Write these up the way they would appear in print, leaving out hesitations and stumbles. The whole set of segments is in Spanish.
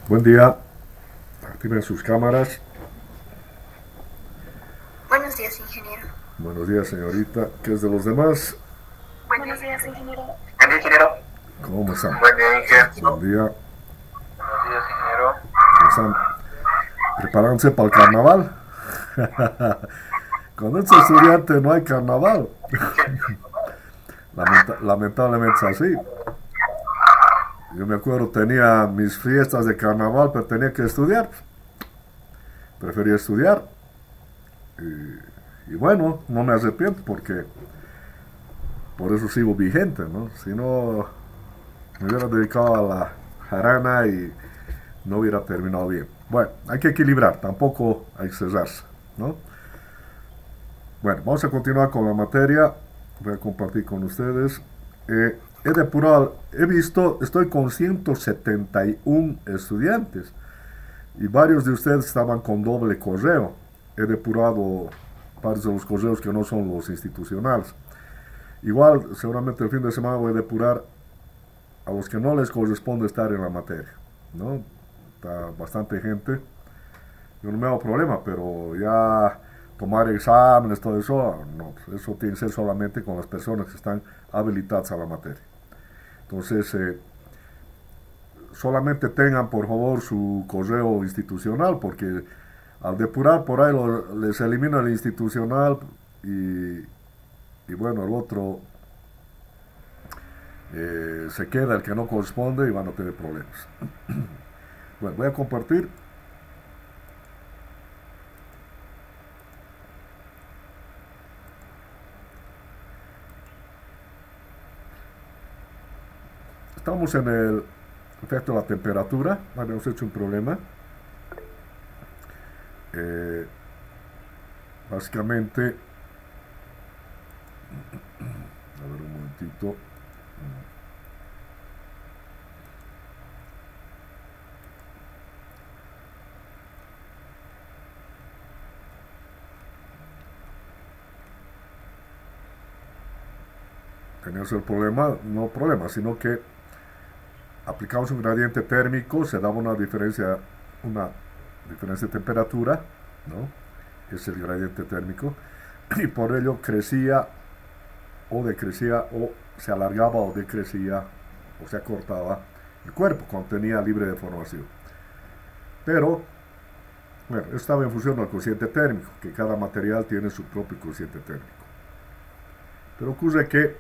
Buen día, activen sus cámaras. Buenos días, ingeniero. Buenos días, señorita. ¿Qué es de los demás? Buenos días, ingeniero. Buen día, ingeniero. ¿Cómo están? Buen día, Buen ingeniero. día. Buenos días, ingeniero. ¿Cómo están? ¿Preparándose para el carnaval? Cuando es estudiante no hay carnaval. Lamentablemente es así. Yo me acuerdo, tenía mis fiestas de carnaval, pero tenía que estudiar. Prefería estudiar. Y bueno, no me arrepiento porque por eso sigo vigente, ¿no? Si no, me hubiera dedicado a la jarana y no hubiera terminado bien. Bueno, hay que equilibrar, tampoco hay que cerrarse, ¿no? Bueno, vamos a continuar con la materia. Voy a compartir con ustedes. He depurado, he visto, estoy con 171 estudiantes y varios de ustedes estaban con doble correo. He depurado varios de los correos que no son los institucionales. Igual, seguramente el fin de semana voy a depurar a los que no les corresponde estar en la materia, ¿no? Está bastante gente. Yo no me hago problema, pero ya tomar exámenes, todo eso, no, eso tiene que ser solamente con las personas que están habilitadas a la materia. Entonces, solamente tengan por favor su correo institucional, porque al depurar por ahí les elimina el institucional y bueno, el otro se queda el que no corresponde y van a tener problemas. Bueno, voy a compartir. Estamos en el efecto de la temperatura. Habíamos hecho un problema. Eh, Básicamente, a ver un momentito. Teníamos el problema, no problema, sino que aplicamos un gradiente térmico, se daba una diferencia de temperatura, ¿no? Es el gradiente térmico, y por ello crecía o decrecía, o se alargaba o decrecía, o se acortaba el cuerpo cuando tenía libre deformación. Pero, bueno, esto estaba en función del cociente térmico, que cada material tiene su propio cociente térmico. Pero ocurre que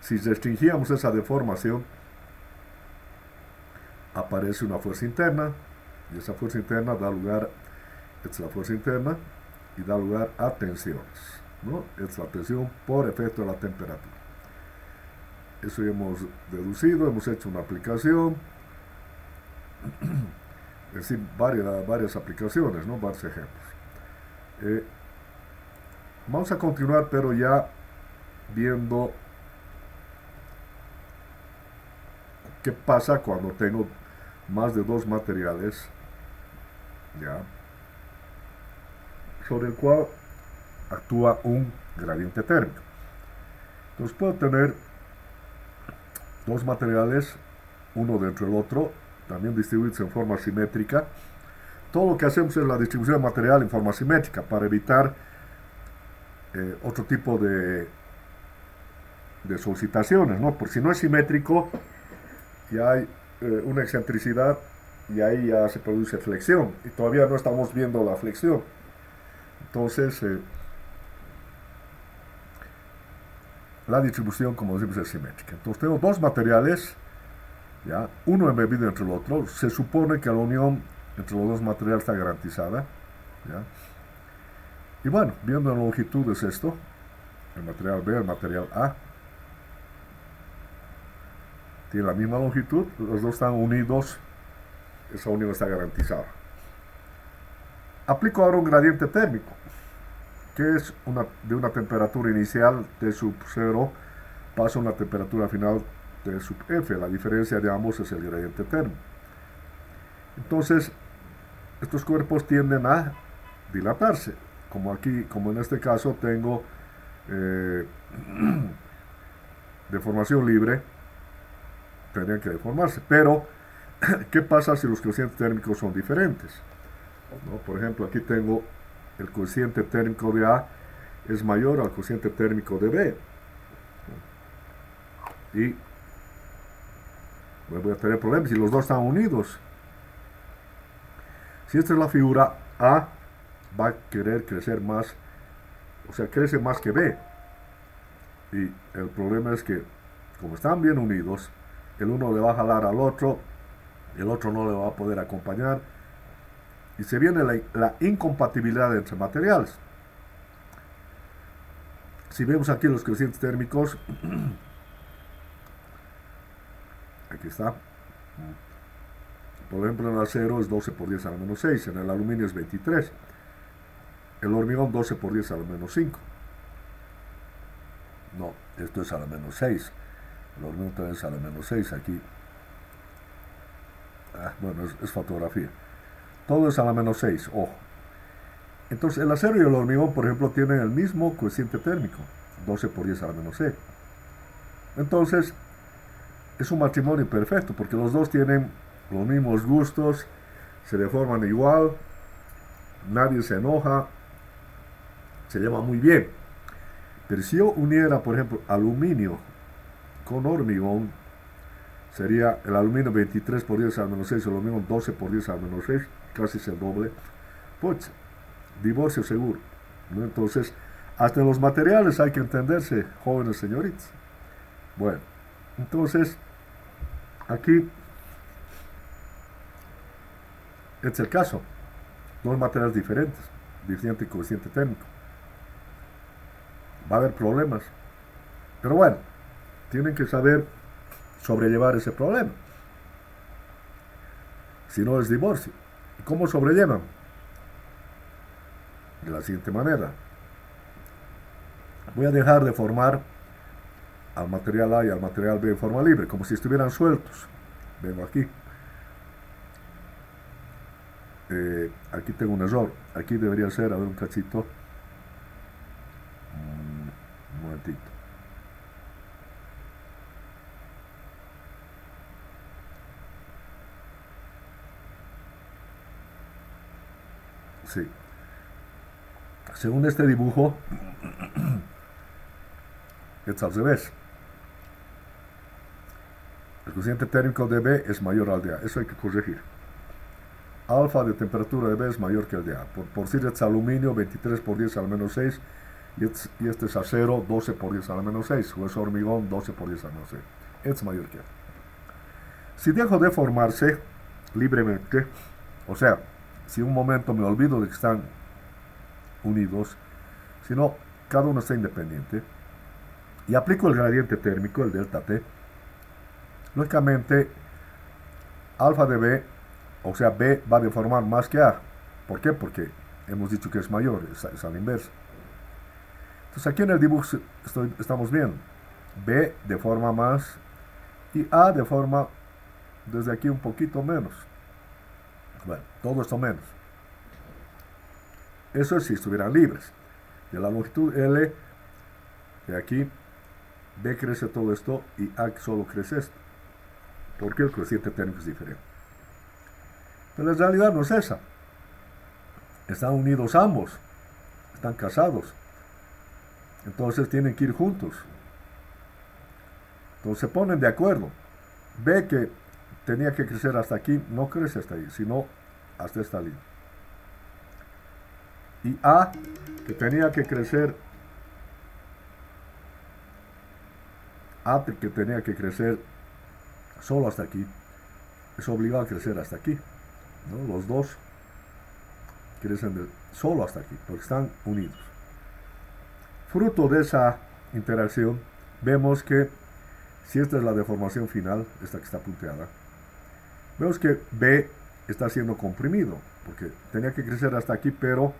si restringíamos esa deformación, aparece una fuerza interna, y esa fuerza interna da lugar, esta es la fuerza interna, y da lugar a tensiones, ¿no? Es la tensión por efecto de la temperatura. Eso ya hemos deducido, hemos hecho una aplicación, es decir, varias aplicaciones, ¿no? Varios ejemplos. Eh, Vamos a continuar, pero ya viendo qué pasa cuando tengo más de dos materiales, ya, sobre el cual actúa un gradiente térmico. Entonces puedo tener dos materiales, uno dentro del otro, también distribuidos en forma simétrica. Todo lo que hacemos es la distribución de material en forma simétrica para evitar otro tipo de solicitaciones, ¿no? Porque si no es simétrico, ya hay una excentricidad y ahí ya se produce flexión y todavía no estamos viendo la flexión. Entonces, la distribución, como decimos, es simétrica. Entonces tengo dos materiales, ¿ya? Uno embebido entre el otro. Se supone que la unión entre los dos materiales está garantizada, ¿ya? Y bueno, viendo en longitudes esto, el material B, el material A, tiene la misma longitud, los dos están unidos, esa unión está garantizada. Aplico ahora un gradiente térmico, que es de una temperatura inicial T sub 0 pasa a una temperatura final T sub F. La diferencia de ambos es el gradiente térmico. Entonces, estos cuerpos tienden a dilatarse. Como aquí, como en este caso, tengo eh, deformación libre, tendrían que deformarse. Pero ¿Qué pasa si los cocientes térmicos son diferentes? ¿No? Por ejemplo, aquí tengo el cociente térmico de A es mayor al cociente térmico de B. Y voy a tener problemas si los dos están unidos. Si esta es la figura, A va a querer crecer más, o sea, crece más que B. Y el problema es que, como están bien unidos, el uno le va a jalar al otro, el otro no le va a poder acompañar, y se viene la incompatibilidad entre materiales. Si vemos aquí los cocientes térmicos, aquí está. Por ejemplo, en el acero es 12 por 10 a la menos 6, en el aluminio es 23, el hormigón 12 por 10 a la menos 5. No, esto es a la menos 6, el hormigón también es a la menos 6 aquí. Bueno, es fotografía. Todo es a la menos 6, ojo. Entonces el acero y el hormigón, por ejemplo, tienen el mismo coeficiente térmico, 12 por 10 a la menos 6. Entonces, es un matrimonio perfecto, porque los dos tienen los mismos gustos, se deforman igual, nadie se enoja, se lleva muy bien. Pero si yo uniera, por ejemplo, aluminio con hormigón, sería el aluminio 23 por 10 a la menos 6, el hormigón 12 por 10 a la menos 6, casi es el doble. Pues, divorcio seguro, ¿no? Entonces, hasta en los materiales hay que entenderse, jóvenes señoritas. Bueno, entonces, aquí, este es el caso. Dos materiales diferentes, diferente coeficiente térmico. Va a haber problemas. Pero bueno, tienen que saber sobrellevar ese problema. Si no es divorcio. ¿Y cómo sobrellevan? De la siguiente manera. Voy a dejar de formar al material A y al material B en forma libre, como si estuvieran sueltos. Vengo aquí. Aquí tengo un error. Aquí debería ser, a ver un cachito. Un momentito. Sí. Según este dibujo, es al revés. El cociente térmico de B es mayor al de A. Eso hay que corregir. Alfa de temperatura de B es mayor que el de A. Por decir, este es aluminio 23 por 10 a la menos 6 y este es acero 12 por 10 a la menos 6 o es hormigón 12 por 10 a la menos 6. Este es mayor que A. Si dejo de formarse libremente, o sea, si un momento me olvido de que están unidos, sino cada uno está independiente, y aplico el gradiente térmico, el delta T, lógicamente alfa de B, o sea, B va a deformar más que A. ¿Por qué? Porque hemos dicho que es mayor, es a la inversa. Entonces aquí en el dibujo estamos viendo, B deforma más y A deforma desde aquí un poquito menos. Bueno, todo esto menos. Eso es si estuvieran libres. De la longitud L, de aquí, B crece todo esto y A solo crece esto. Porque el coeficiente térmico es diferente. Pero la realidad no es esa. Están unidos ambos. Están casados. Entonces tienen que ir juntos. Entonces se ponen de acuerdo. B que tenía que crecer hasta aquí, no crece hasta ahí, sino hasta esta línea. Y A que tenía que crecer solo hasta aquí, es obligado a crecer hasta aquí, ¿no? Los dos crecen solo hasta aquí, porque están unidos. Fruto de esa interacción, vemos que si esta es la deformación final, esta que está punteada, vemos que B está siendo comprimido, porque tenía que crecer hasta aquí, pero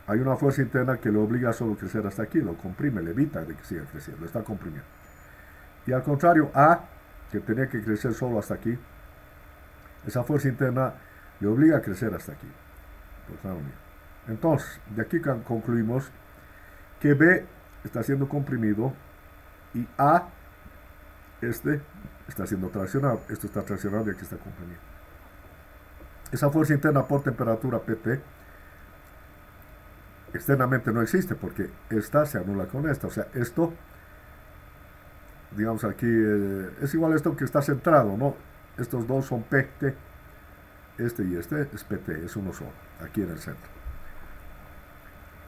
hay una fuerza interna que le obliga a solo crecer hasta aquí, lo comprime, le evita de que siga creciendo, lo está comprimiendo. Y al contrario, A, que tenía que crecer solo hasta aquí, esa fuerza interna le obliga a crecer hasta aquí. Entonces, de aquí concluimos que B está siendo comprimido y A este está siendo traccionado, esto está traccionado y aquí está comprimido. Esa fuerza interna por temperatura PT externamente no existe porque esta se anula con esta, o sea, esto, digamos aquí, es igual a esto que está centrado, ¿no? Estos dos son PT, este y este es PT, es uno solo, aquí en el centro.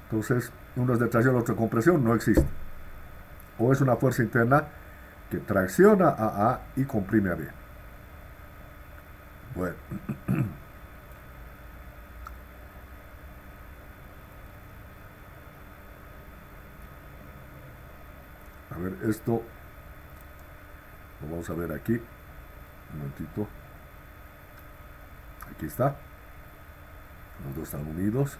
Entonces, uno es de tracción, el otro de compresión, no existe. O es una fuerza interna que tracciona a A y comprime a B. Bueno. A ver, esto lo vamos a ver aquí. Un momentito. Aquí está. Los dos están unidos.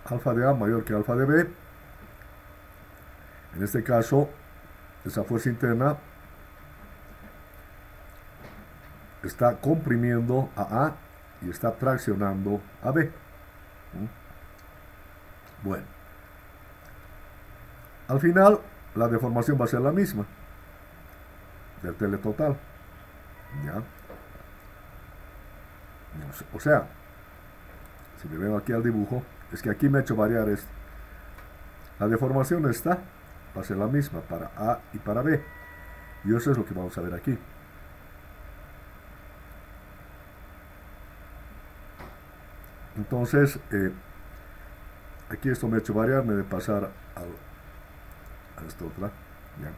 Alfa de A mayor que alfa de B. En este caso, esa fuerza interna está comprimiendo a A y está traccionando a B. Bueno. Al final, la deformación va a ser la misma del tele total. ¿Ya? O sea, si me veo aquí al dibujo, es que aquí me he hecho variar esto. La deformación esta va a ser la misma para A y para B. Y eso es lo que vamos a ver aquí. Entonces, aquí esto me he hecho variar, me he de pasar a esta otra. ¿Ya?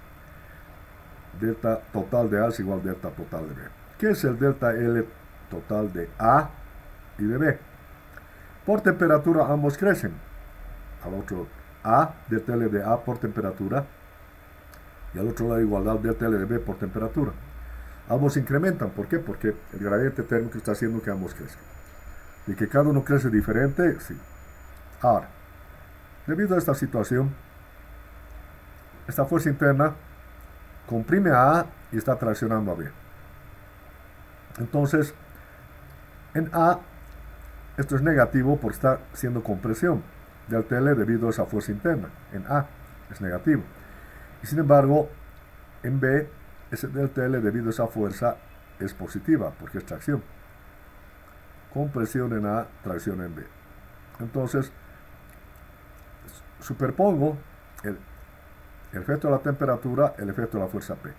Delta total de A es igual a delta total de B. ¿Qué es el delta L total de A y de B? Por temperatura ambos crecen. Al otro A, delta L de A por temperatura. Y al otro lado igualdad delta L de B por temperatura. Ambos incrementan. ¿Por qué? Porque el gradiente térmico está haciendo que ambos crezcan. Y que cada uno crece diferente, sí. Ahora, debido a esta situación, esta fuerza interna comprime a A y está traccionando a B. Entonces, en A, esto es negativo porque está haciendo compresión delta L debido a esa fuerza interna. En A es negativo. Y sin embargo, en B, ese delta L debido a esa fuerza es positiva porque es tracción. Compresión en A, tracción en B. Entonces, superpongo el efecto de la temperatura, el efecto de la fuerza P.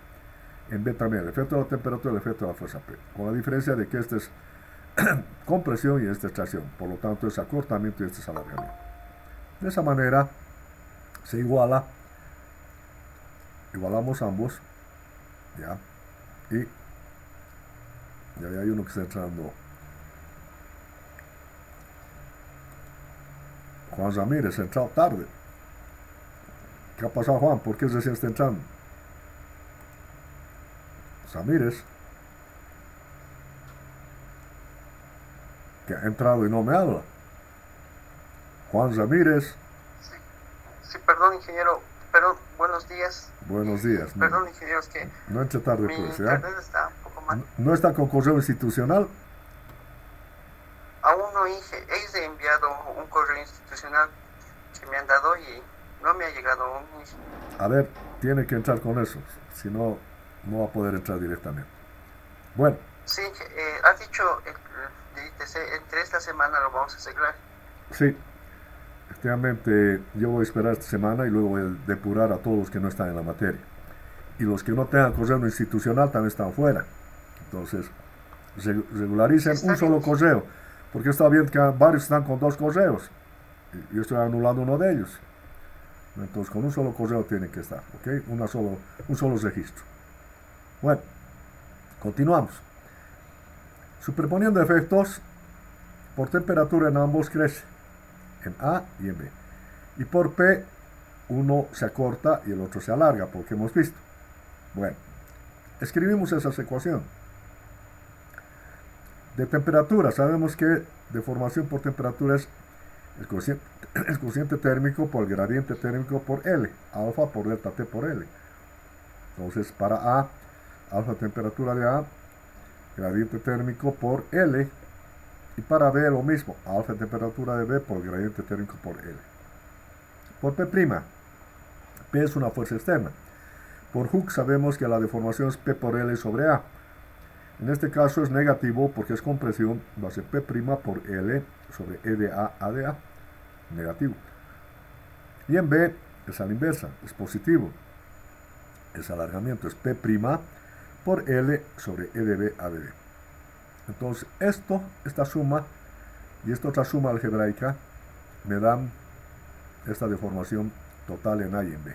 En B también, el efecto de la temperatura, el efecto de la fuerza P. Con la diferencia de que este es compresión y este es tracción. Por lo tanto, es acortamiento y este es alargamiento. De esa manera, se igualamos ambos. ¿Ya? Y ya hay uno que está entrando. Juan Ramírez, entrado tarde. ¿Qué ha pasado, Juan? ¿Por qué recién está entrando? Ramírez, que ha entrado y no me habla. Juan Ramírez. Sí, perdón, ingeniero. Perdón, buenos días. Buenos días. Perdón, ingeniero, es que no entre tarde, mi pues, ¿ya? internet está un poco mal. ¿No está con correo institucional? Aún no he enviado un correo institucional que me han dado y no me ha llegado aún. A ver, tiene que entrar con eso. Si no, no va a poder entrar directamente. Bueno. Sí, has dicho, entre esta semana lo vamos a arreglar. Sí. Efectivamente, yo voy a esperar esta semana y luego voy a depurar a todos los que no están en la materia. Y los que no tengan correo institucional también están fuera. Entonces, regularicen un solo correo. Porque está bien que varios están con dos correos. Y yo estoy anulando uno de ellos. Entonces, con un solo correo tiene que estar. ¿Ok? Un solo registro. Bueno, continuamos. Superponiendo efectos, por temperatura en ambos crece. En A y en B. Y por P, uno se acorta y el otro se alarga, porque hemos visto. Bueno, escribimos esa ecuación. De temperatura, sabemos que deformación por temperatura es el cociente térmico por el gradiente térmico por L, alfa por delta T por L. Entonces, para A, alfa temperatura de A, gradiente térmico por L, y para B lo mismo, alfa temperatura de B por el gradiente térmico por L. Por P', P es una fuerza externa. Por Hooke sabemos que la deformación es P por L sobre A. En este caso es negativo porque es compresión, va a ser P' por L sobre E de A de A, negativo. Y en B es a la inversa, es positivo. Es alargamiento, es P' por L sobre E de B A de B. Entonces esta suma y esta otra suma algebraica me dan esta deformación total en A y en B.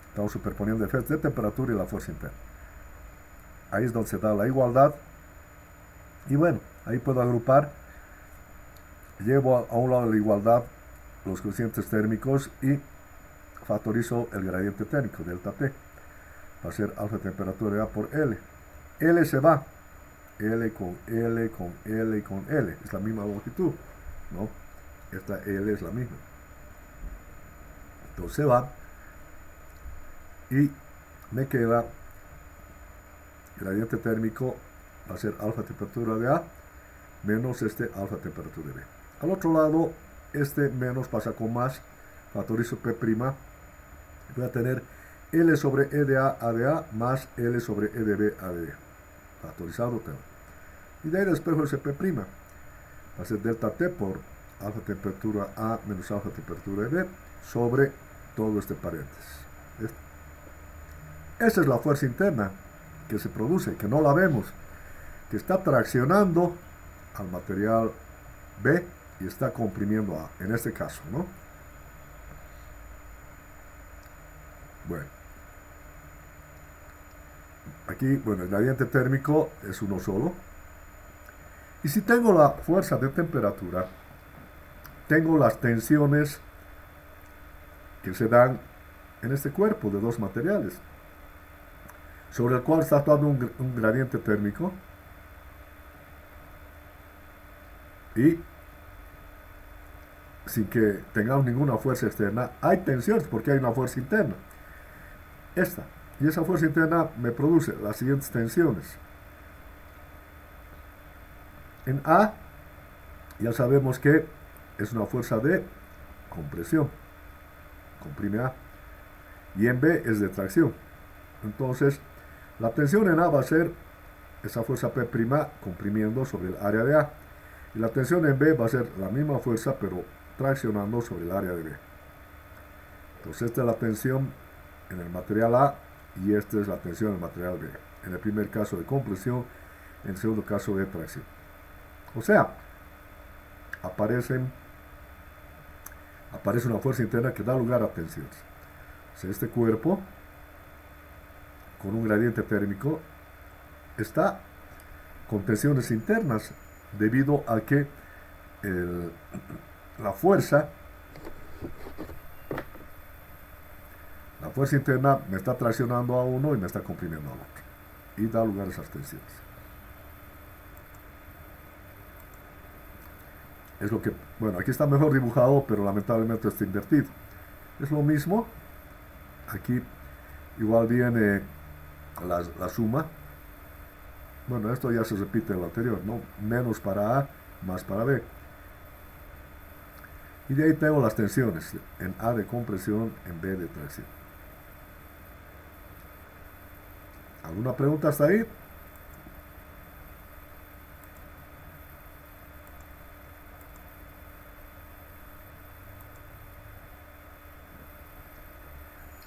Estamos superponiendo efectos de temperatura y la fuerza interna. Ahí es donde se da la igualdad. Y bueno, ahí puedo agrupar. Llevo a un lado de la igualdad los coeficientes térmicos y factorizo el gradiente térmico, delta T. Va a ser alfa de temperatura de A por L. L se va. L con L con L con L. Es la misma longitud, ¿no? Esta L es la misma. Entonces se va. Y me queda gradiente térmico va a ser alfa temperatura de A menos este alfa temperatura de B. Al otro lado, este menos pasa con más, factorizo P', voy a tener L sobre E de A de A más L sobre E de B a de B. Factorizado tengo. Y de ahí despejo ese P'. Va a ser delta T por alfa temperatura A menos alfa temperatura de B sobre todo este paréntesis. Esa es la fuerza interna que se produce, que no la vemos, que está traccionando al material B y está comprimiendo A, en este caso, ¿no? Bueno. Aquí, bueno, el gradiente térmico es uno solo. Y si tengo la fuerza de temperatura, tengo las tensiones que se dan en este cuerpo de dos materiales, sobre el cual está actuando un gradiente térmico y sin que tengamos ninguna fuerza externa, hay tensiones porque hay una fuerza interna. Esta. Y esa fuerza interna me produce las siguientes tensiones. En A, ya sabemos que es una fuerza de compresión. Comprime A. Y en B es de tracción. Entonces, la tensión en A va a ser esa fuerza P' comprimiendo sobre el área de A. Y la tensión en B va a ser la misma fuerza, pero traccionando sobre el área de B. Entonces, esta es la tensión en el material A y esta es la tensión en el material B. En el primer caso de compresión, en el segundo caso de tracción. O sea, aparece una fuerza interna que da lugar a tensiones. O sea, este cuerpo con un gradiente térmico está con tensiones internas debido a que la fuerza interna me está traccionando a uno y me está comprimiendo al otro y da lugar a esas tensiones. Es lo que, bueno, aquí está mejor dibujado, pero lamentablemente está invertido. Es lo mismo. Aquí igual viene la suma. Bueno, esto ya se repite en lo anterior, ¿no? Menos para A, más para B. Y de ahí tengo las tensiones, en A de compresión, en B de tracción. ¿Alguna pregunta hasta ahí?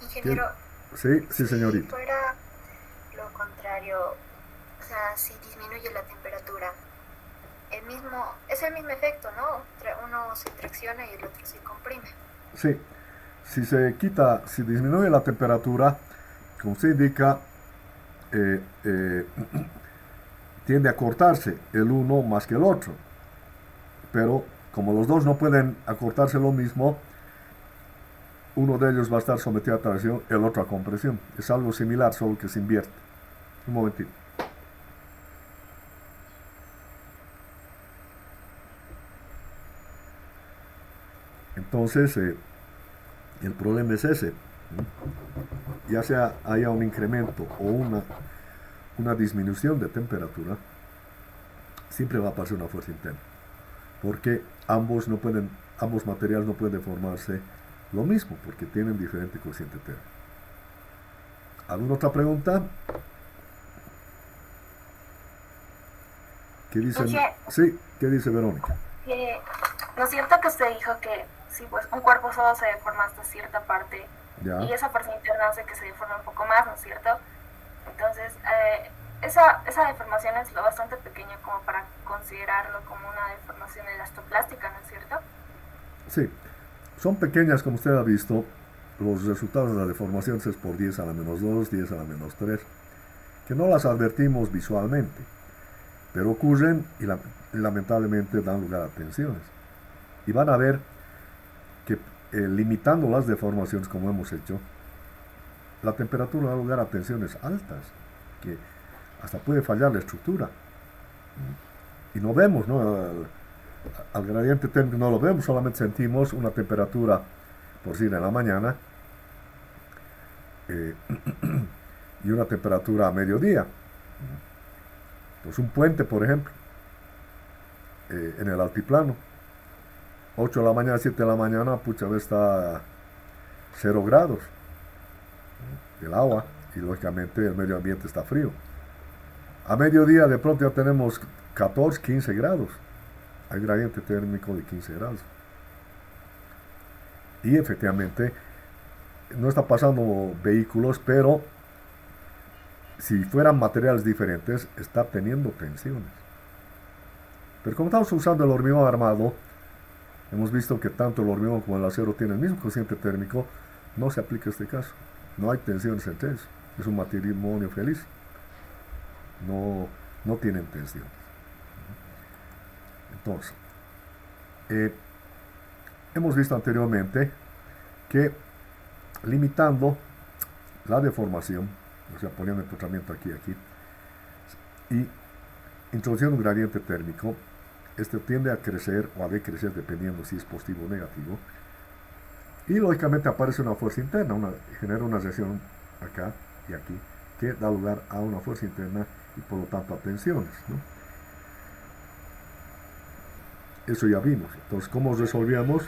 Ingeniero, Sí, si señorita. fuera lo contrario, o sea, si disminuye la temperatura, es el mismo efecto, ¿no? Uno se tracciona y el otro se comprime. Sí, si disminuye la temperatura, como se indica, tiende a cortarse el uno más que el otro. Pero como los dos no pueden acortarse lo mismo, uno de ellos va a estar sometido a tracción, el otro a compresión. Es algo similar, solo que se invierte. Un momentito. Entonces, el problema es ese. Ya sea haya un incremento o una disminución de temperatura, siempre va a pasar una fuerza interna. Porque ambos materiales no pueden deformarse lo mismo, porque tienen diferente cociente térmico. ¿Alguna otra pregunta? ¿Qué dice? Sí, ¿qué dice Verónica? ¿No es cierto que usted dijo que si pues un cuerpo solo se deforma hasta cierta parte Ya. y esa fuerza interna hace que se deforme un poco más, ¿no es cierto? Entonces, esa deformación es lo bastante pequeña como para considerarlo como una deformación elastoplástica, ¿no es cierto? Sí, son pequeñas como usted ha visto. Los resultados de la deformación es por 10 a la menos 2, 10 a la menos 3, que no las advertimos visualmente, pero ocurren y lamentablemente dan lugar a tensiones. Y van a ver que limitando las deformaciones como hemos hecho, la temperatura da lugar a tensiones altas, que hasta puede fallar la estructura. Y no vemos, ¿no? Al gradiente térmico no lo vemos, solamente sentimos una temperatura, por decir, en la mañana y una temperatura a mediodía. Pues un puente, por ejemplo, en el altiplano, 8 de la mañana, 7 de la mañana, pucha, está 0 grados el agua y lógicamente el medio ambiente está frío. A mediodía de pronto ya tenemos 14, 15 grados. Hay gradiente térmico de 15 grados. Y efectivamente no está pasando vehículos, pero si fueran materiales diferentes, está teniendo tensiones. Pero como estamos usando el hormigón armado, hemos visto que tanto el hormigón como el acero tienen el mismo cociente térmico, no se aplica este caso. No hay tensiones entre ellos. Es un matrimonio feliz. No tienen tensiones. Entonces, hemos visto anteriormente que limitando la deformación, o sea, poniendo el empotramiento aquí, y introduciendo un gradiente térmico, este tiende a crecer o a decrecer dependiendo si es positivo o negativo, y lógicamente aparece una fuerza interna, genera una reacción acá y aquí, que da lugar a una fuerza interna y por lo tanto a tensiones, ¿no? Eso ya vimos. Entonces, ¿cómo resolvíamos?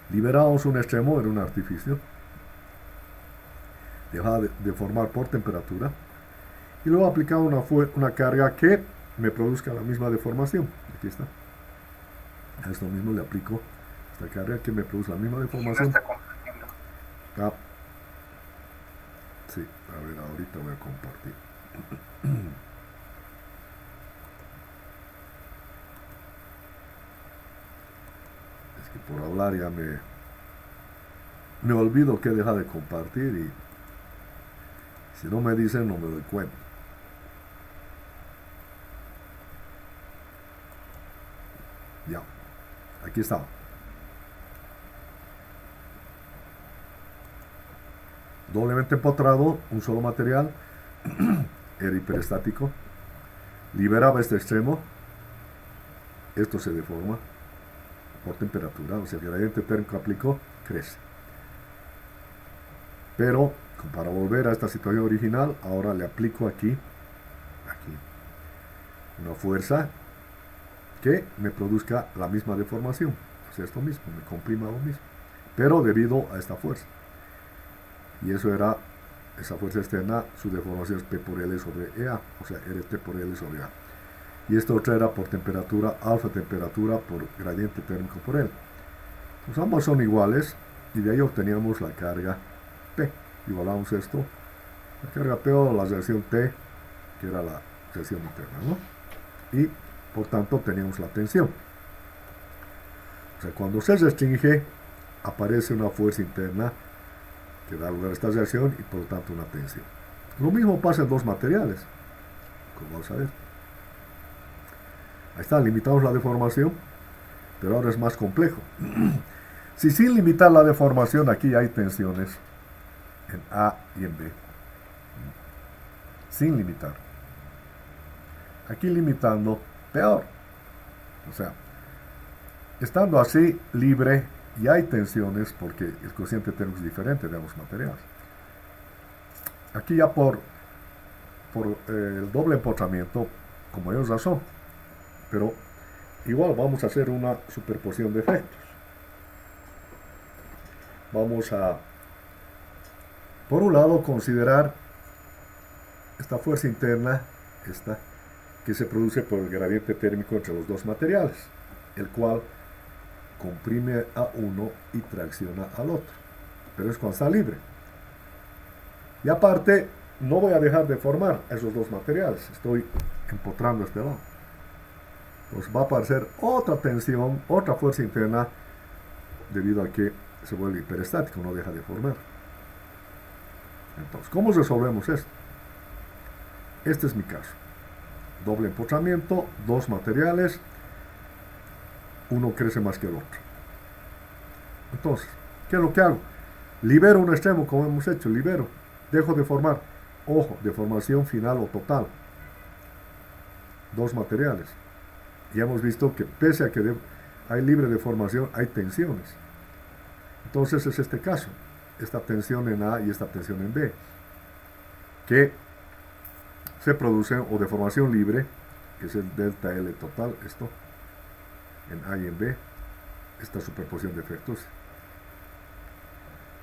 Liberábamos un extremo, era un artificio, dejaba de formar por temperatura, y luego aplicaba una carga que me produzca la misma deformación. Aquí está. A esto mismo le aplico esta carga que me produce la misma deformación. No está compartiendo. Sí, a ver, ahorita voy a compartir. Es que por hablar ya me olvido que deja de compartir y si no me dicen no me doy cuenta. Ya, aquí está. Doblemente empotrado, un solo material, era hiperestático, liberaba este extremo, esto se deforma por temperatura, o sea, el gradiente térmico aplicó, crece. Pero, para volver a esta situación original, ahora le aplico aquí, una fuerza que me produzca la misma deformación, o sea, esto mismo, me comprima lo mismo, pero debido a esta fuerza. Y eso era, esa fuerza externa, su deformación es P por L sobre EA, o sea, RT por L sobre A. Y esto otra era por temperatura, alfa temperatura por gradiente térmico por L. Pues ambos son iguales y de ahí obteníamos la carga P. Igualamos esto, la carga P o la reacción T, que era la reacción interna, ¿no? Y por tanto teníamos la tensión. O sea, cuando se restringe, aparece una fuerza interna que da lugar a esta reacción y por lo tanto una tensión. Lo mismo pasa en dos materiales, como vamos a ver. Ahí está, limitamos la deformación, pero ahora es más complejo. Si sin limitar la deformación aquí hay tensiones en A y en B, sin limitar. Aquí limitando, peor. O sea, estando así libre y hay tensiones porque el cociente térmico es diferente de ambos materiales. Aquí ya por el doble empotramiento, con mayor razón, pero igual vamos a hacer una superposición de efectos. Vamos a Por un lado, considerar esta fuerza interna, esta, que se produce por el gradiente térmico entre los dos materiales, el cual comprime a uno y tracciona al otro. Pero es cuando está libre. Y aparte, no voy a dejar de formar esos dos materiales. Estoy empotrando este lado. Entonces va a aparecer otra tensión, otra fuerza interna, debido a que se vuelve hiperestático, no deja de formar. Entonces, ¿cómo resolvemos esto? Este es mi caso. Doble empotramiento, dos materiales, uno crece más que el otro. Entonces, ¿qué es lo que hago? Libero un extremo, como hemos hecho, libero. Dejo de formar. Ojo, deformación final o total. Dos materiales. Y hemos visto que pese a que hay libre deformación, hay tensiones. Entonces es este caso. Esta tensión en A y esta tensión en B. Que se producen, o deformación libre, que es el delta L total, esto, en A y en B, esta superposición de efectos,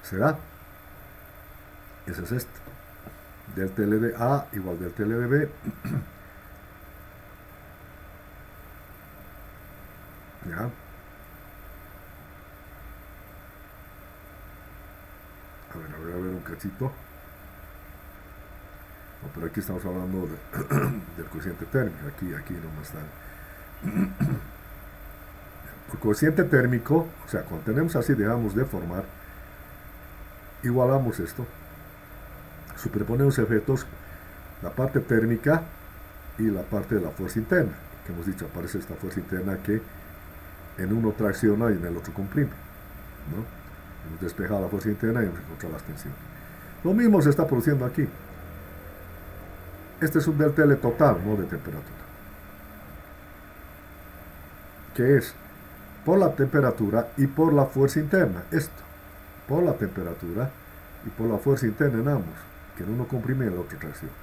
se da. Ese es esto. Delta L de A igual delta L de B. Ya. A ver un cachito. No, pero aquí estamos hablando del cociente térmico. Aquí no está. El cociente térmico, o sea, cuando tenemos así, dejamos de formar, igualamos esto, superponemos efectos, la parte térmica y la parte de la fuerza interna, que hemos dicho, aparece esta fuerza interna que en uno tracciona y en el otro comprime, ¿no? Hemos despejado la fuerza interna y hemos encontrado las tensiones. Lo mismo se está produciendo aquí. Este es un delta L total, no de temperatura, que es por la temperatura y por la fuerza interna. Esto, por la temperatura y por la fuerza interna en ambos, que en uno comprime y en el otro tracciona.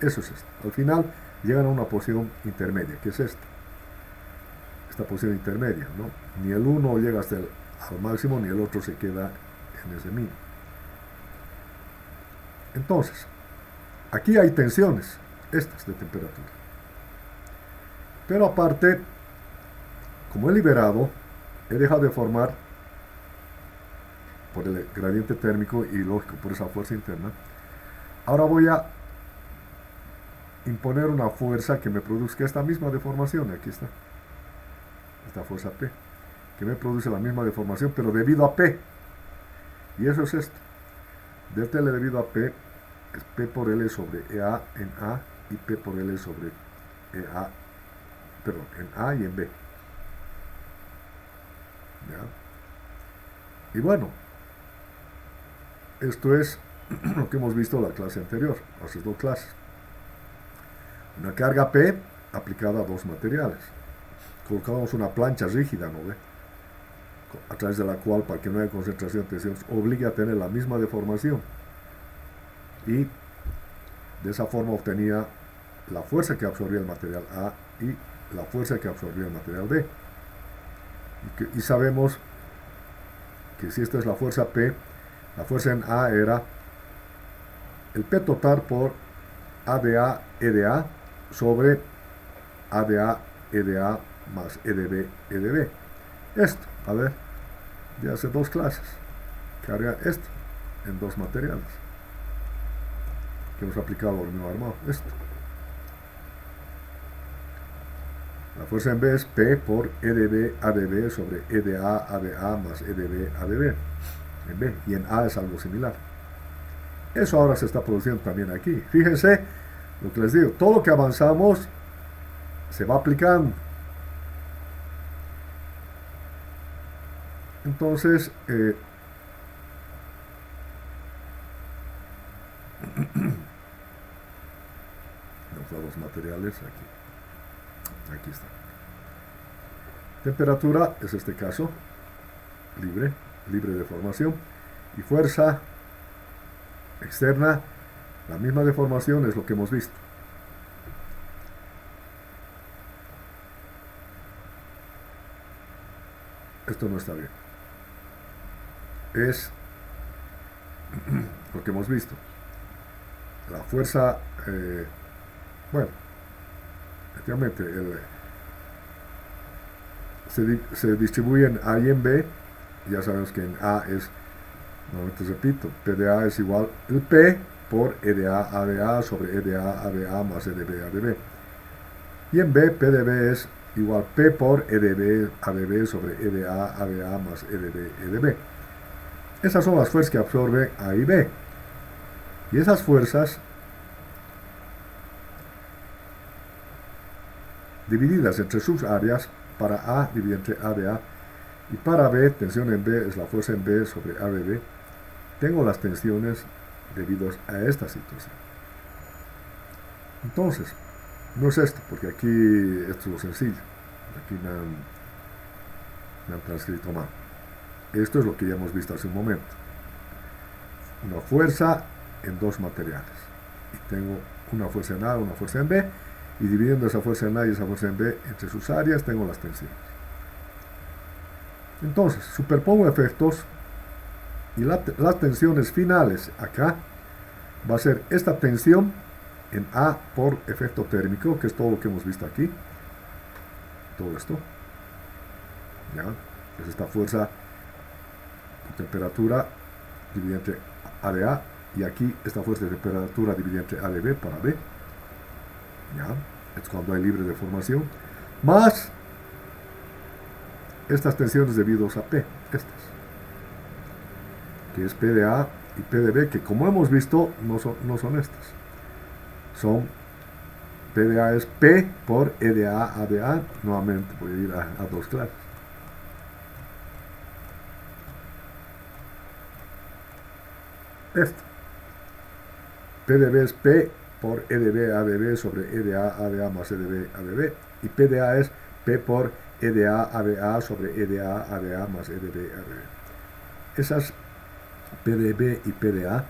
Eso es esto. Al final llegan a una posición intermedia, que es esta posición intermedia, ¿no? Ni el uno llega hasta al máximo, ni el otro se queda en ese mínimo. Entonces, aquí hay tensiones, estas de temperatura. Pero aparte, como he liberado, he dejado de formar por el gradiente térmico y lógico por esa fuerza interna. Ahora voy a imponer una fuerza que me produzca esta misma deformación. Aquí está. Esta fuerza P, que me produce la misma deformación, pero debido a P. Y eso es esto. Delta L debido a P es P por L sobre EA en A y P por L sobre EA, perdón, en A y en B. ¿Ya? Y bueno, esto es lo que hemos visto en la clase anterior, las dos clases. Una carga P aplicada a dos materiales. Colocamos una plancha rígida, ¿no ve? A través de la cual, para que no haya concentración de tensión, obliga a tener la misma deformación. Y de esa forma obtenía la fuerza que absorbía el material A y la fuerza que absorbía el material B. Y sabemos que si esta es la fuerza P, la fuerza en A era el P total por A de A, E de A, sobre A de A, E de A, más E de B, E de B. Esto, a ver, de hace dos clases, carga esto en dos materiales, que hemos aplicado al mismo armado, esto. La fuerza en B es P por E de B, A de B, sobre E de A, más E de B, A de B, en B, y en A es algo similar. Eso ahora se está produciendo también aquí. Fíjense lo que les digo, todo lo que avanzamos se va aplicando. Entonces, los materiales aquí está. Temperatura es este caso, libre de deformación, y fuerza externa, la misma deformación es lo que hemos visto. Esto no está bien. Es lo que hemos visto. La fuerza, bueno, efectivamente, se distribuye en A y en B. Ya sabemos que en A es, nuevamente repito, P de A es igual el P por E de A de A sobre E de A de A más E de B A de B. Y en B, P de B es igual P por E de B A de B sobre E de A más E de B E de B. Esas son las fuerzas que absorben A y B. Y esas fuerzas divididas entre sus áreas, para A dividido entre A de A y para B, tensión en B es la fuerza en B sobre A de B, tengo las tensiones debidas a esta situación. Entonces, no es esto, porque aquí esto es lo sencillo, aquí me han transcrito mal. Esto es lo que ya hemos visto hace un momento. Una fuerza en dos materiales. Y tengo una fuerza en A, una fuerza en B, y dividiendo esa fuerza en A y esa fuerza en B entre sus áreas, tengo las tensiones. Entonces, superpongo efectos y las tensiones finales acá va a ser esta tensión en A por efecto térmico, que es todo lo que hemos visto aquí. Todo esto. ¿Ya? Es esta fuerza por temperatura dividida entre A de A, y aquí esta fuerza de temperatura dividida entre A de B para B. ¿Ya? Es cuando hay libre deformación. Más estas tensiones debidas a P, estas, que es P de A y P de B, que como hemos visto no son estas. Son P de A es P por E de A de A. Nuevamente voy a ir a dos clases. Esto. P de B es P por E de B A de B sobre E de A más E de B A de B. Y P de A es P por E de A de A sobre E de A más E de B A de B. Esas P de B y P de A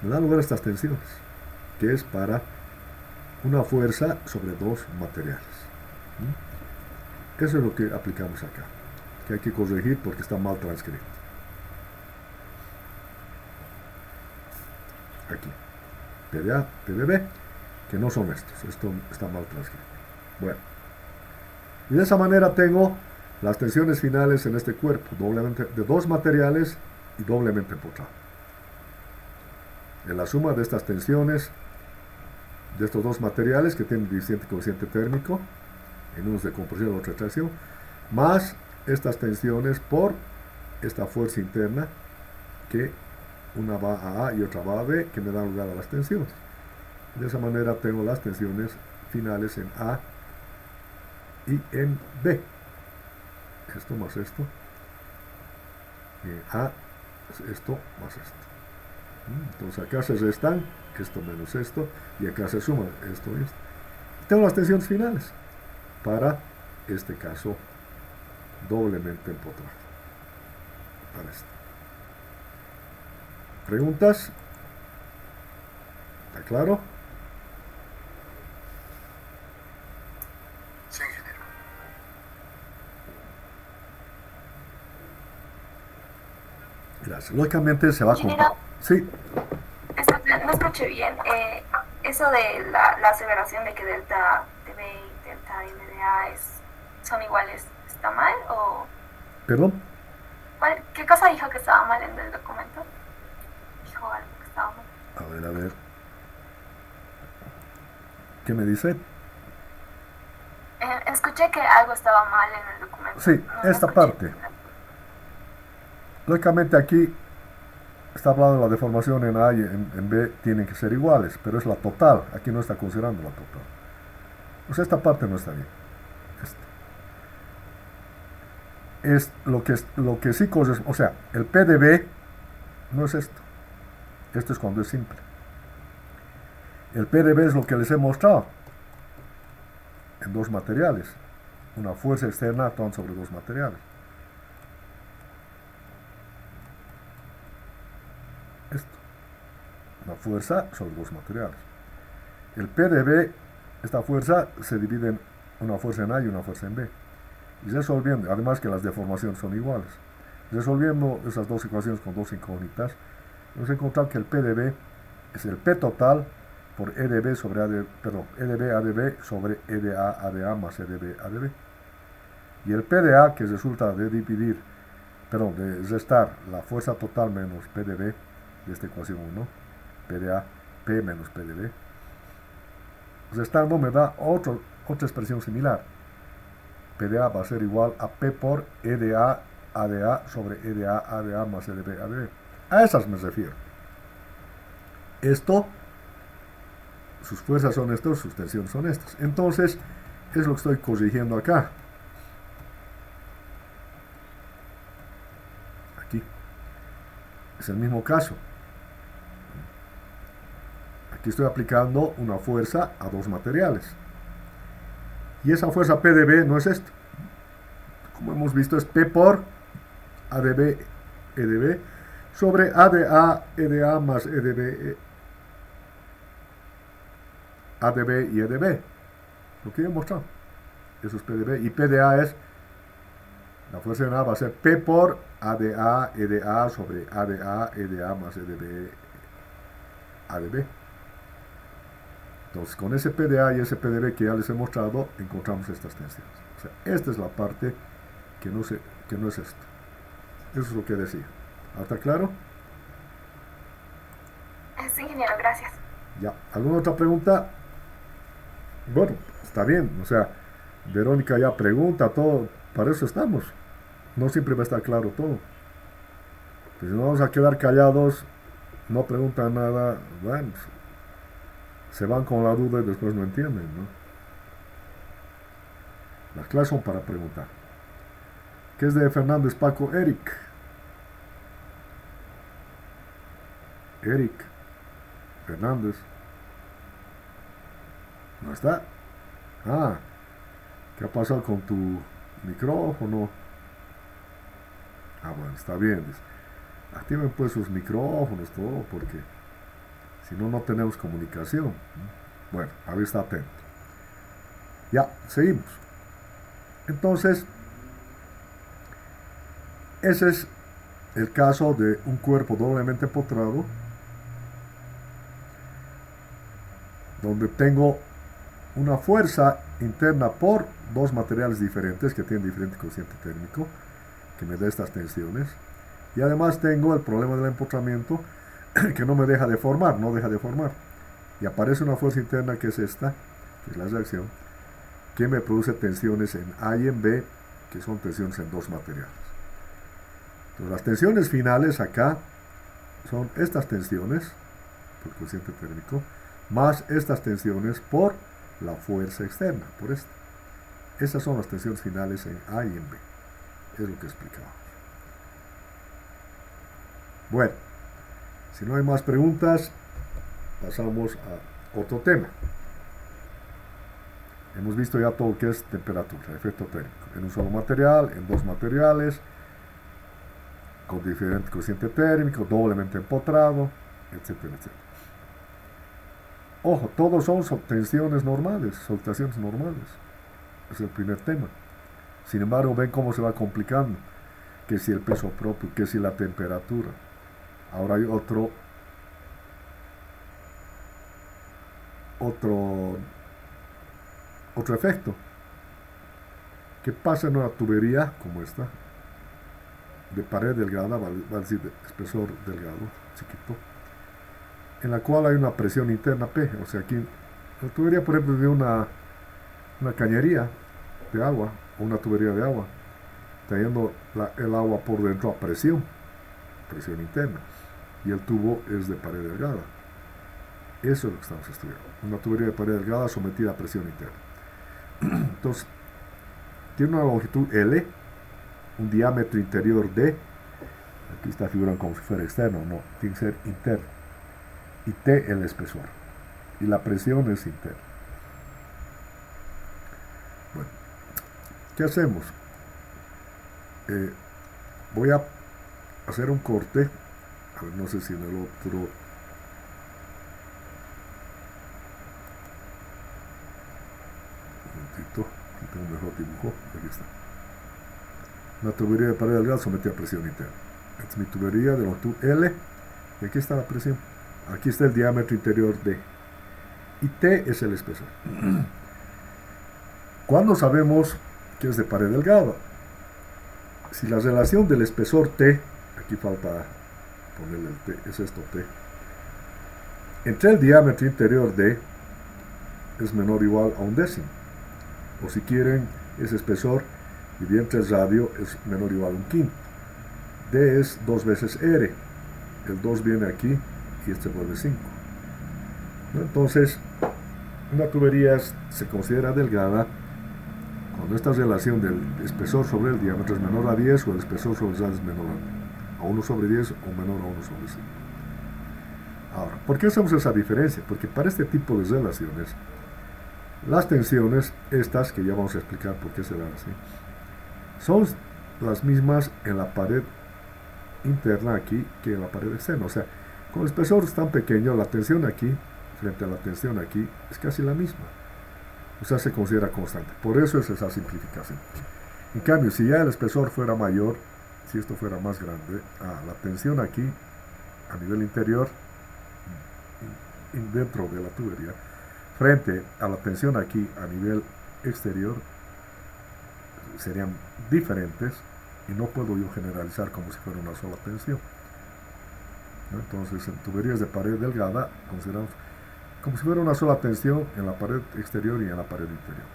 me dan lugar a estas tensiones, que es para una fuerza sobre dos materiales. Eso es lo que aplicamos acá, que hay que corregir porque está mal transcrito. Aquí, P de A, P de B, que no son estos, esto está mal transcrito. Bueno, y de esa manera tengo las tensiones finales en este cuerpo, doblemente de dos materiales y doblemente empotrado. En la suma de estas tensiones de estos dos materiales que tienen distinto coeficiente térmico, en unos de compresión y otro de tracción, más estas tensiones por esta fuerza interna, que una va a A y otra va a B, que me dan lugar a las tensiones. De esa manera tengo las tensiones finales en A y en B. Esto más esto. Y en A, esto más esto. Entonces acá se restan esto menos esto, y acá se suma esto y esto. Tengo las tensiones finales para este caso doblemente empotrado. Para esto. ¿Preguntas? ¿Está claro? Sí, ingeniero. Gracias. Lógicamente se va a comparar. Sí. No escuché bien. Eso de la aseveración de que delta dB y delta L de A son iguales, ¿está mal? ¿O ¿Perdón? qué cosa dijo que estaba mal en el documento? Dijo algo que estaba mal. A ver. ¿Qué me dice? Escuché que algo estaba mal en el documento. Sí, no esta escuché. parte. Lógicamente aquí está hablando de la deformación en A y en B tienen que ser iguales, pero es la total, aquí no está considerando la total. O sea, esta parte no está bien. Es lo que sí corresponde, o sea, el P de B no es esto. Esto es cuando es simple. El P de B es lo que les he mostrado en dos materiales. Una fuerza externa actuando sobre dos materiales. Esto, una fuerza sobre dos materiales. El P de B, esta fuerza se divide en una fuerza en A y una fuerza en B. Y además que las deformaciones son iguales. Resolviendo esas dos ecuaciones con dos incógnitas, Vamos a encontrar que el PdB es el P total por EdB sobre AdB, perdón, EdB AdB sobre EdA AdA más EdB AdB. Y el PdA, que resulta de dividir, perdón, de restar la fuerza total menos PdB de esta ecuación 1, PdA, P menos PdB, restando me da otra expresión similar. PdA va a ser igual a P por EdA AdA sobre EdA AdA más EdB AdB. A esas me refiero. Esto, sus fuerzas son estas, sus tensiones son estas. Entonces, es lo que estoy corrigiendo acá. Aquí. Es el mismo caso. Aquí estoy aplicando una fuerza a dos materiales. Y esa fuerza PdB no es esto. Como hemos visto, es P por AdB, EdB, sobre AdA, EdA más EdB, AdB y EdB. Lo que he mostrado. Eso es PdB. Y PdA es, la fuerza de A va a ser P por AdA, EdA sobre AdA, EdA más EdB, AdB. Entonces, con ese PdA y ese PdB que ya les he mostrado, encontramos estas tensiones. O sea, esta es la parte que no es esto. Eso es lo que decía. ¿Está claro? Sí, ingeniero, gracias. Ya. ¿Alguna otra pregunta? Bueno, está bien. O sea, Verónica ya pregunta todo. Para eso estamos. No siempre va a estar claro todo. Pues si no vamos a quedar callados, no preguntan nada, bueno, se van con la duda y después no entienden, ¿no? Las clases son para preguntar. ¿Qué es de Fernández, Paco? Eric. Eric Fernández. ¿No está? Ah, ¿qué ha pasado con tu micrófono? Ah, bueno, está bien. Activen pues sus micrófonos, todo, porque si no, no tenemos comunicación. Bueno, a ver, está atento. Ya, seguimos. Entonces, ese es el caso de un cuerpo doblemente empotrado, donde tengo una fuerza interna por dos materiales diferentes que tienen diferente cociente térmico, que me da estas tensiones, y además tengo el problema del empotramiento que no me deja deformar, no deja de formar, y aparece una fuerza interna que es esta, que es la reacción, que me produce tensiones en A y en B, que son tensiones en dos materiales. Entonces, las tensiones finales acá son estas tensiones por cociente térmico, más estas tensiones por la fuerza externa, por esta. Esas son las tensiones finales en A y en B. Es lo que explicaba. Bueno, si no hay más preguntas, pasamos a otro tema. Hemos visto ya todo lo que es temperatura, efecto térmico, en un solo material, en dos materiales, con diferente cociente térmico, doblemente empotrado, etcétera, etcétera. Ojo, todos son tensiones normales, soltaciones normales. Es el primer tema. Sin embargo, ven cómo se va complicando. Que si el peso propio, que si la temperatura. Ahora hay otro efecto. ¿Qué pasa en una tubería como esta? De pared delgada, va a decir de espesor delgado, chiquito, en la cual hay una presión interna P. O sea, aquí la tubería, por ejemplo, de una cañería de agua o una tubería de agua, teniendo el agua por dentro a presión interna, y el tubo es de pared delgada. Eso es lo que estamos estudiando, una tubería de pared delgada sometida a presión interna. Entonces, tiene una longitud L, un diámetro interior D, aquí está figurando como si fuera externo, no, tiene que ser interno, y T el espesor, y la presión es interna. Bueno, ¿qué hacemos? Voy a hacer un corte, a ver, no sé si en el otro, un momentito, aquí tengo un mejor dibujo, aquí está. Una tubería de pared delgada sometida a presión interna. Esta es mi tubería de longitud L, Y aquí está la presión. Aquí está el diámetro interior D. Y T es el espesor. ¿Cuándo sabemos que es de pared delgada? Si la relación del espesor T, aquí falta ponerle el T, es esto T, entre el diámetro interior D es menor o igual a 1/10. O si quieren, ese espesor y vientre radio es menor o igual a 1/5. D es 2 veces R. El 2 viene aquí y este vuelve 5. ¿No? Entonces, una tubería se considera delgada cuando esta relación del espesor sobre el diámetro es menor a 10 o el espesor sobre el radio es menor a 1 sobre 10 o menor a 1 sobre 5. Ahora, ¿por qué hacemos esa diferencia? Porque para este tipo de relaciones, las tensiones, estas que ya vamos a explicar por qué se dan así, son las mismas en la pared interna aquí que en la pared externa. O sea, con el espesor tan pequeño, la tensión aquí frente a la tensión aquí es casi la misma. O sea, se considera constante. Por eso es esa simplificación. En cambio, si ya el espesor fuera mayor, si esto fuera más grande, la tensión aquí a nivel interior, dentro de la tubería, frente a la tensión aquí a nivel exterior, serían diferentes y no puedo yo generalizar como si fuera una sola tensión. ¿No? Entonces, en tuberías de pared delgada, consideramos como si fuera una sola tensión en la pared exterior y en la pared interior,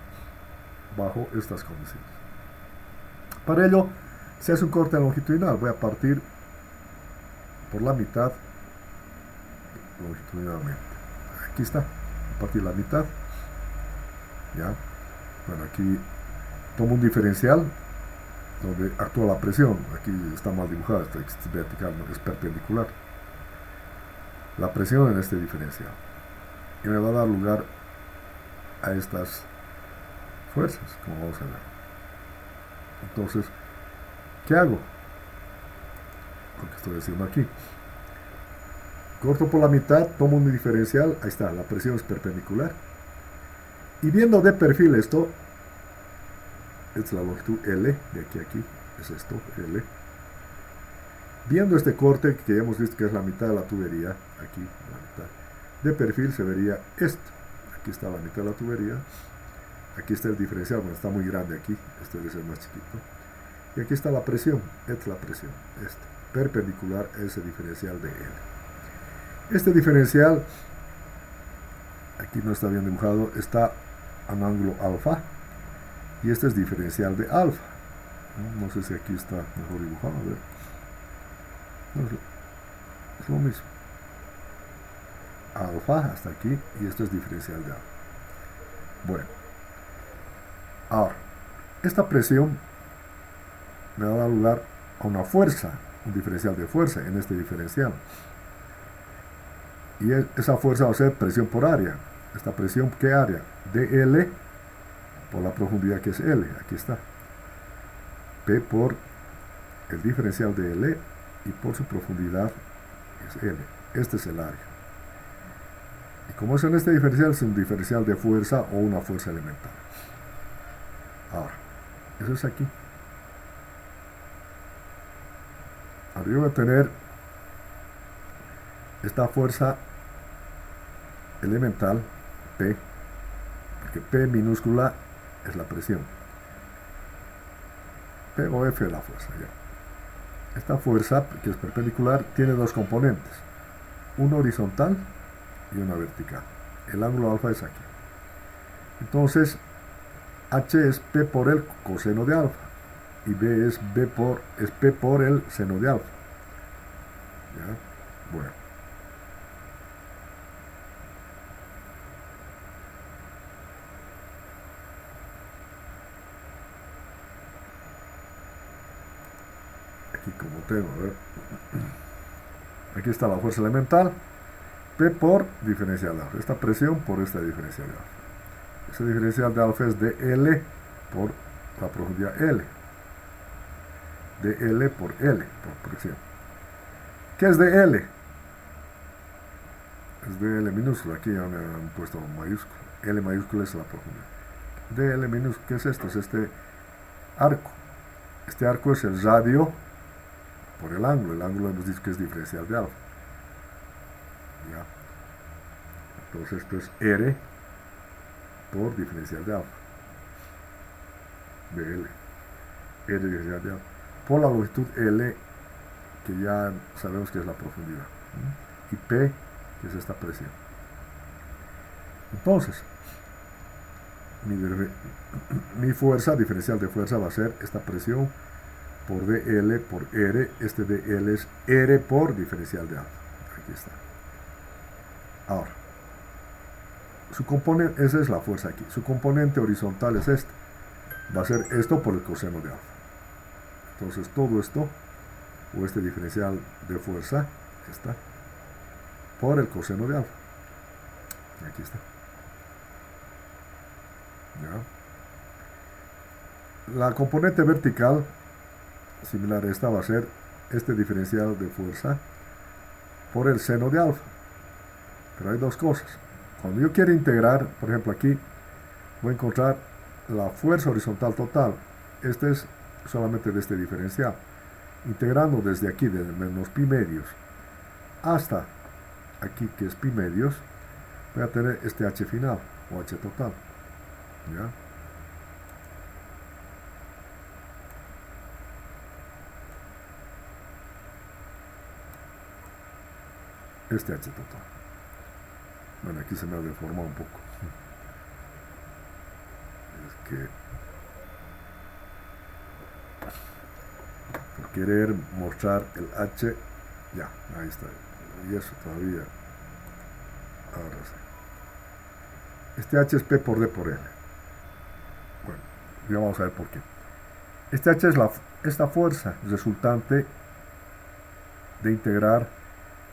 bajo estas condiciones. Para ello, se hace un corte longitudinal. Voy a partir por la mitad longitudinalmente. Aquí está, a partir de la mitad. ¿Ya? Bueno, aquí tomo un diferencial donde actúa la presión. Aquí está mal dibujada, esta es vertical, no es perpendicular. La presión en este diferencial. Y me va a dar lugar a estas fuerzas, como vamos a ver. Entonces, ¿qué hago? Lo que estoy haciendo aquí. Corto por la mitad, tomo un diferencial, ahí está, la presión es perpendicular. Y viendo de perfil esto, es la longitud L, de aquí a aquí, es esto, L. Viendo este corte, que ya hemos visto que es la mitad de la tubería, aquí, la mitad, de perfil se vería esto. Aquí está la mitad de la tubería, aquí está el diferencial, bueno, está muy grande aquí, este debe ser más chiquito. Y aquí está la presión, esta es la presión, perpendicular a ese diferencial de L. Este diferencial, aquí no está bien dibujado, está a un ángulo alfa, y este es diferencial de alfa. No sé si aquí está mejor dibujado, a ver. No, es lo mismo. Alfa hasta aquí, y esto es diferencial de alfa. Bueno, ahora, esta presión me va a dar lugar a una fuerza, un diferencial de fuerza en este diferencial. Y esa fuerza va a ser presión por área. Esta presión, ¿qué área? dL por la profundidad que es L, aquí está. P por el diferencial de L y por su profundidad es L. Este es el área. Y como es en este diferencial, es un diferencial de fuerza o una fuerza elemental. Ahora, eso es aquí. Ahora yo voy a tener esta fuerza elemental, P, porque P minúscula es la presión. P o F es la fuerza, ya. Esta fuerza, que es perpendicular, tiene dos componentes, una horizontal y una vertical. El ángulo alfa es aquí. Entonces, H es P por el coseno de alfa y B es P por el seno de alfa. ¿Ya? Bueno. Aquí como tengo, a ver. Aquí está la fuerza elemental, P por diferencial de alfa. Esta presión por esta diferencial de alfa. Ese diferencial de alfa es dL por la profundidad L. dL por L, por presión. ¿Qué es dL? Es dL minúscula, aquí ya me han puesto mayúscula. L mayúscula es la profundidad. dL minúscula, ¿qué es esto? Es este arco. Este arco es el radio por el ángulo hemos dicho que es diferencial de alfa. ¿ya? Entonces esto es R por diferencial de alfa, BL, R diferencial de alfa, por la longitud L, que ya sabemos que es la profundidad, y P, que es esta presión. Entonces, mi fuerza, diferencial de fuerza, va a ser esta presión por dl por R. Este dl es R por diferencial de alfa. Aquí está. Ahora, su componente, esa es la fuerza aquí. Su componente horizontal es este. Va a ser esto por el coseno de alfa. Entonces todo esto, o este diferencial de fuerza, está por el coseno de alfa. Aquí está. ¿Ya? La componente vertical, similar a esta, va a ser este diferencial de fuerza por el seno de alfa. Pero hay dos cosas. Cuando yo quiero integrar, por ejemplo aquí, voy a encontrar la fuerza horizontal total. Este es solamente de este diferencial. Integrando desde aquí, de menos pi medios, hasta aquí, que es pi medios, voy a tener este h final, o h total. ¿Ya? Este h total. Bueno, aquí se me ha deformado un poco. Es que por querer mostrar el h, ya, ahí está. Y eso todavía. Ahora sí. Este h es p por d por l. Bueno, ya vamos a ver por qué. Este h es esta fuerza resultante de integrar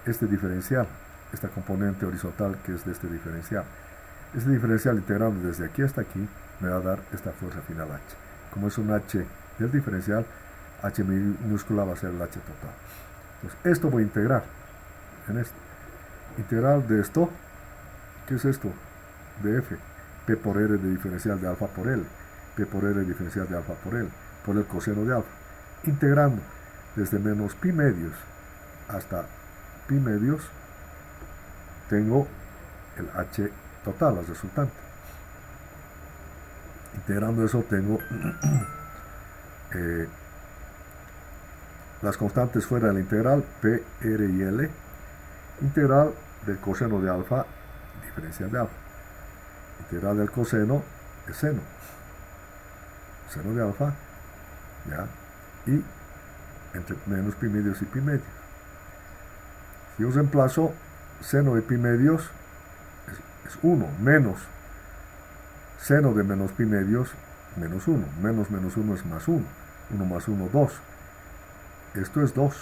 este diferencial, esta componente horizontal que es de este diferencial. Este diferencial integrando desde aquí hasta aquí me va a dar esta fuerza final h. Como es un h del diferencial, h minúscula va a ser el h total. Entonces, esto voy a integrar en esto. Integral de esto, ¿qué es esto? De f. P por r de diferencial de alfa por L. P por r de diferencial de alfa por L. Por el coseno de alfa. Integrando desde menos pi medios hasta pi medios, tengo el h total, el resultante. Integrando eso tengo las constantes fuera de la integral, P, R y L, integral del coseno de alfa, diferencial de alfa. Integral del coseno es seno. Seno de alfa, ya, y entre menos pi medios y pi medios. Si yo reemplazo seno de pi medios, es 1, menos seno de menos pi medios, menos 1. Menos 1 es más 1. 1 más 1, 2. Esto es 2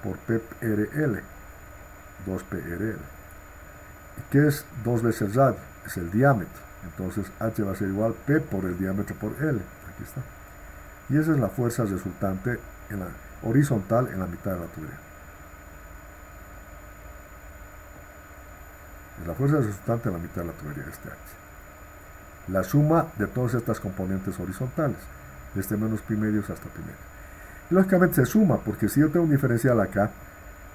por PRL. 2PRL. ¿Y qué es 2 veces radio? Es el diámetro. Entonces H va a ser igual P por el diámetro por L. Aquí está. Y esa es la fuerza resultante en la horizontal en la mitad de la tubería. Es la fuerza resultante en la mitad de la tubería, este H. La suma de todas estas componentes horizontales, desde menos pi medios hasta pi medios. Y lógicamente se suma, porque si yo tengo un diferencial acá,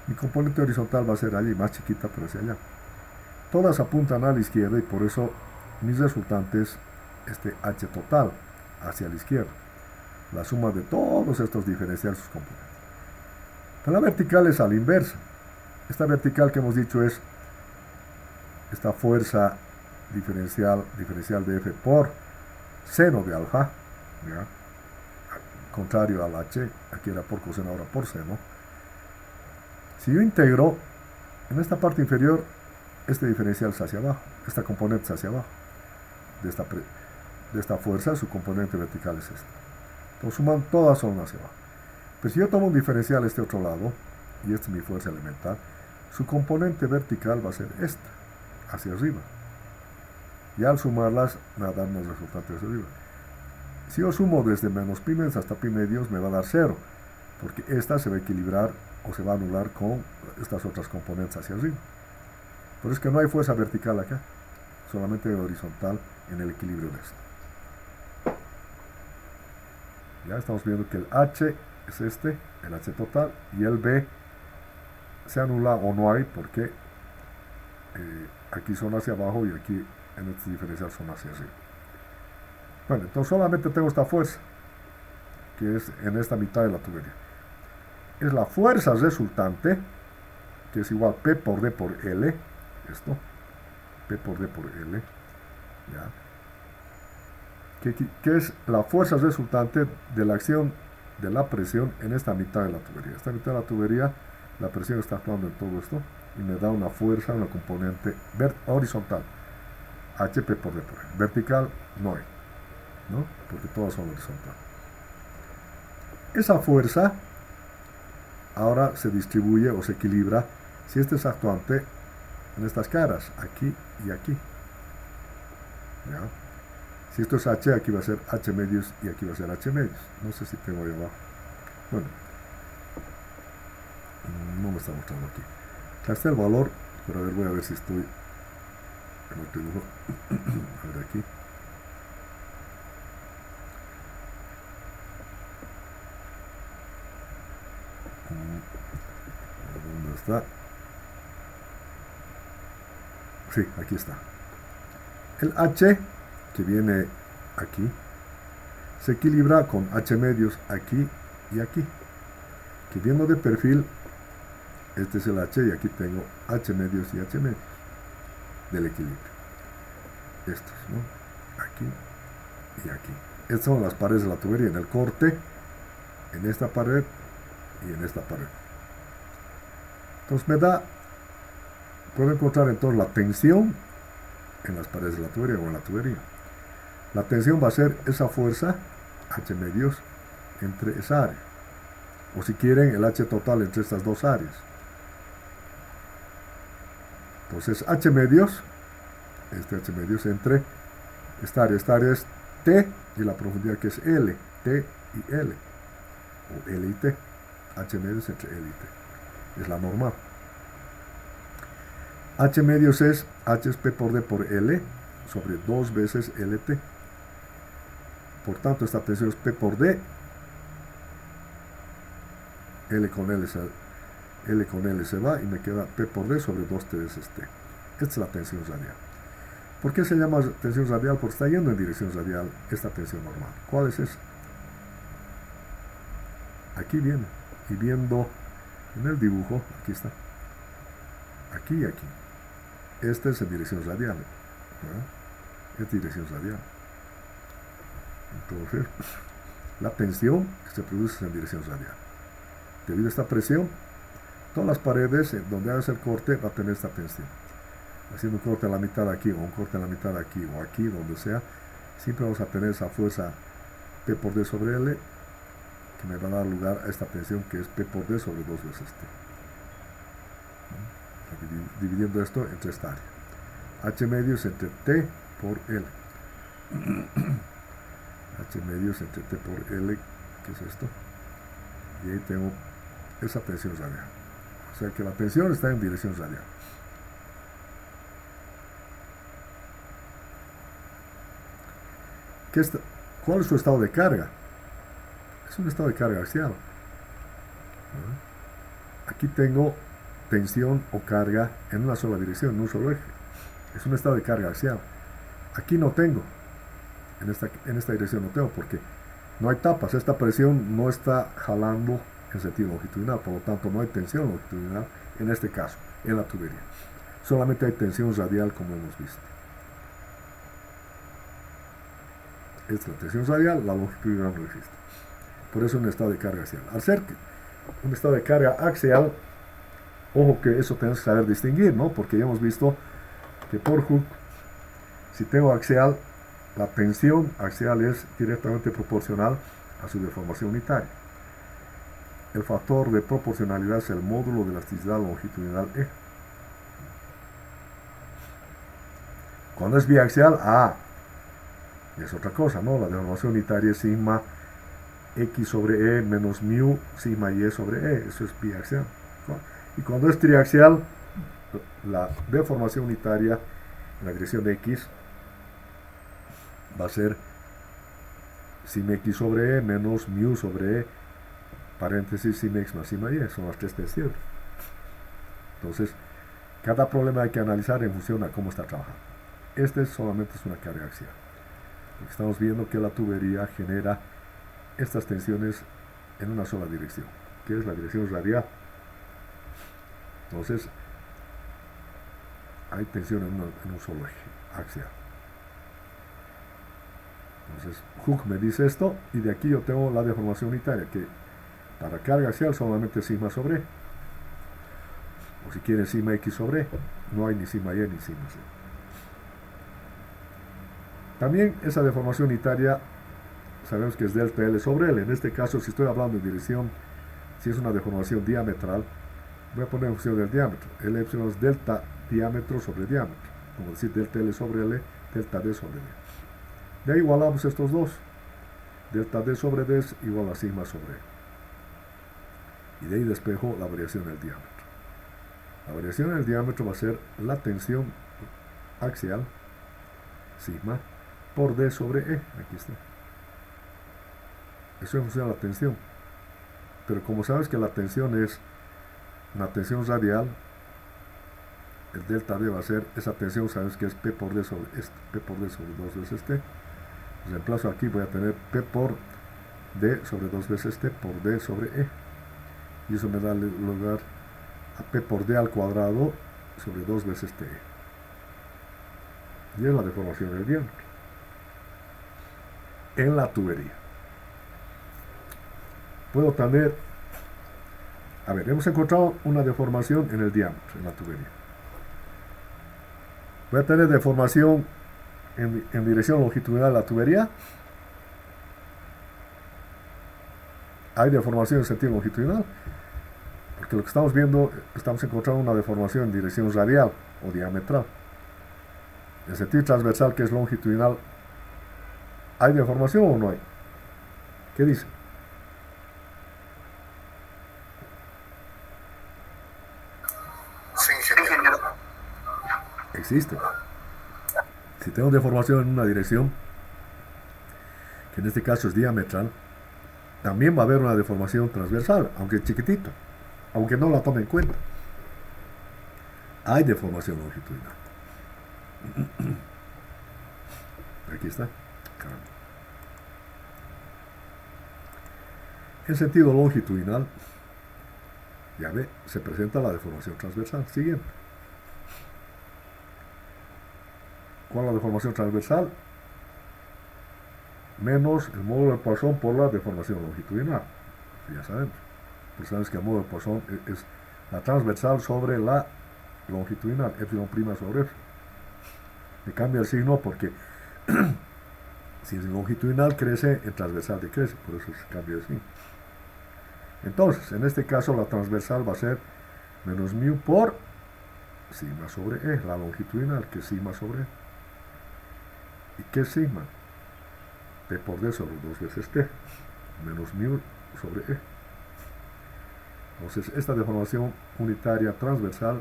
mi componente horizontal va a ser allí, más chiquita, pero hacia allá. Todas apuntan a la izquierda y por eso mis resultantes, este H total, hacia la izquierda. La suma de todos estos diferenciales, sus componentes. Pero la vertical es a la inversa. Esta vertical que hemos dicho es esta fuerza diferencial de F por seno de alfa, ¿ya? Contrario al H, aquí era por coseno, ahora por seno. Si yo integro, en esta parte inferior, este diferencial es hacia abajo, esta componente es hacia abajo, de esta fuerza, su componente vertical es esta. Entonces suman, todas son hacia abajo. Pero si yo tomo un diferencial a este otro lado, y esta es mi fuerza elemental, su componente vertical va a ser esta, hacia arriba. Y al sumarlas, me va a dar unos resultantes hacia arriba. Si yo sumo desde menos pi medios hasta pi medios, me va a dar 0, porque esta se va a equilibrar o se va a anular con estas otras componentes hacia arriba. Por eso es que no hay fuerza vertical acá, solamente horizontal en el equilibrio de esto. Ya estamos viendo que el H es este, el H total, y el B se anula o no hay porque aquí son hacia abajo y aquí en este diferencial son hacia arriba. Bueno, entonces solamente tengo esta fuerza, que es en esta mitad de la tubería. Es la fuerza resultante, que es igual P por D por L, esto, P por D por L, ¿ya? Que es la fuerza resultante de la acción de la presión en esta mitad de la tubería. Esta mitad de la tubería, la presión está actuando en todo esto y me da una fuerza, una componente horizontal, HP por D por L. Vertical no hay, ¿no? Porque todas son horizontales. Esa fuerza ahora se distribuye o se equilibra si este es actuante en estas caras, aquí y aquí. ¿Ya? Si esto es H, aquí va a ser H medios y aquí va a ser H medios. No sé si tengo ahí abajo. Bueno, no me está mostrando aquí. Acá está el valor, pero a ver, voy a ver si estoy en otro dibujo. A ver aquí. ¿Dónde está? Sí, aquí está. El H, que viene aquí, se equilibra con H medios aquí y aquí. Que viendo de perfil, este es el H y aquí tengo H medios y H medios del equilibrio. Estos, ¿no? Aquí y aquí. Estas son las paredes de la tubería, en el corte, en esta pared y en esta pared. Entonces me da, puedo encontrar entonces la tensión en las paredes de la tubería o en la tubería. La tensión va a ser esa fuerza, H medios, entre esa área. O si quieren, el H total entre estas dos áreas. Entonces, H medios, este H medios entre esta área es T y la profundidad que es L, T y L, o L y T, H medios entre L y T, es la normal. H medios es H es P por D por L sobre 2 veces LT. Por tanto, esta tensión es P por D, L con L se va y me queda P por D sobre 2T veces T. Esta es la tensión radial. ¿Por qué se llama tensión radial? Porque está yendo en dirección radial esta tensión normal. ¿Cuál es esa? Aquí viene. Y viendo en el dibujo, aquí está. Aquí y aquí. Esta es en dirección radial. ¿No? Es dirección radial. Entonces, la tensión que se produce es en dirección radial. Debido a esta presión, todas las paredes donde hagas el corte va a tener esta tensión. Haciendo un corte a la mitad aquí, o un corte a la mitad aquí, o aquí, donde sea, siempre vamos a tener esa fuerza P por D sobre L, que me va a dar lugar a esta tensión que es P por D sobre 2 veces T. Dividiendo esto entre esta área. H medios entre T por L. H medios entre T por L, que es esto. Y ahí tengo esa tensión radial. O sea que la tensión está en dirección radial. ¿Cuál es su estado de carga? Es un estado de carga axial. Aquí tengo tensión o carga en una sola dirección, en un solo eje. Es un estado de carga axial. Aquí no tengo. En esta dirección no tengo porque no hay tapas. Esta presión no está jalando en sentido longitudinal. Por lo tanto, no hay tensión longitudinal en este caso, en la tubería. Solamente hay tensión radial como hemos visto. Esta es la tensión radial, la longitudinal no existe. Por eso es un estado de carga axial. Al ser un estado de carga axial, ojo que eso tenemos que saber distinguir, ¿no? Porque ya hemos visto que por Hooke, si tengo axial, la tensión axial es directamente proporcional a su deformación unitaria. El factor de proporcionalidad es el módulo de elasticidad longitudinal E. Cuando es biaxial, es otra cosa, ¿no? La deformación unitaria es sigma x sobre E menos mu sigma y sobre E. Eso es biaxial, ¿no? Y cuando es triaxial, la deformación unitaria en la dirección X va a ser sigma x sobre E menos mu sobre E, paréntesis sigma x más sigma y, son las tres tensiones. Entonces, Cada problema hay que analizar en función a cómo está trabajando. Este solamente es una carga axial. Porque estamos viendo que la tubería genera estas tensiones en una sola dirección, que es la dirección radial. Entonces, hay tensión en un solo eje axial. Entonces, Hooke me dice esto, y de aquí yo tengo la deformación unitaria, que para carga axial solamente sigma sobre E. O si quieren sigma X sobre E, no hay ni sigma Y ni sigma Z. También esa deformación unitaria sabemos que es delta L sobre L. En este caso, si estoy hablando en dirección, si es una deformación diametral, voy a poner en función del diámetro. L epsilon es delta diámetro sobre diámetro. Como decir delta L sobre L, delta D sobre D. De ahí igualamos estos dos. Delta D sobre D es igual a sigma sobre E. Y de ahí despejo la variación del diámetro. La variación del diámetro va a ser la tensión axial, sigma, por D sobre E. Aquí está. Eso en función de la tensión. Pero como sabes que la tensión es una tensión radial, el delta D va a ser, esa tensión sabes que es P por D sobre este, P por D sobre 2 veces T. Reemplazo aquí, voy a tener P por D sobre 2 veces T por D sobre E. Y eso me da lugar a P por D al cuadrado sobre 2 veces T. Y es la deformación del diámetro en la tubería. Puedo tener, a ver, hemos encontrado una deformación en el diámetro, en la tubería. Voy a tener deformación en dirección longitudinal de la tubería. Hay deformación en sentido longitudinal, porque lo que estamos viendo, estamos encontrando una deformación en dirección radial o diametral. En sentido transversal, que es longitudinal, ¿hay deformación o no hay? ¿Qué dice? Sí, ingeniero. Existe. Si tengo deformación en una dirección, que en este caso es diametral, también va a haber una deformación transversal, aunque chiquitito, aunque no la tome en cuenta. Hay deformación longitudinal. Aquí está. En sentido longitudinal, ya ve, se presenta la deformación transversal. Siguiente. ¿Cuál es la deformación transversal? Menos el módulo de Poisson por la deformación longitudinal. Ya sabemos. Pues sabes que el módulo de Poisson es la transversal sobre la longitudinal, epsilon prima sobre epsilon. Me cambia el signo porque si es longitudinal crece, el transversal decrece, por eso se cambia el signo. Entonces, en este caso la transversal va a ser menos mu por sigma sobre E, la longitudinal, que es sigma sobre E. ¿Y qué es sigma? P por D sobre 2 veces T, menos mu sobre E. Entonces, esta deformación unitaria transversal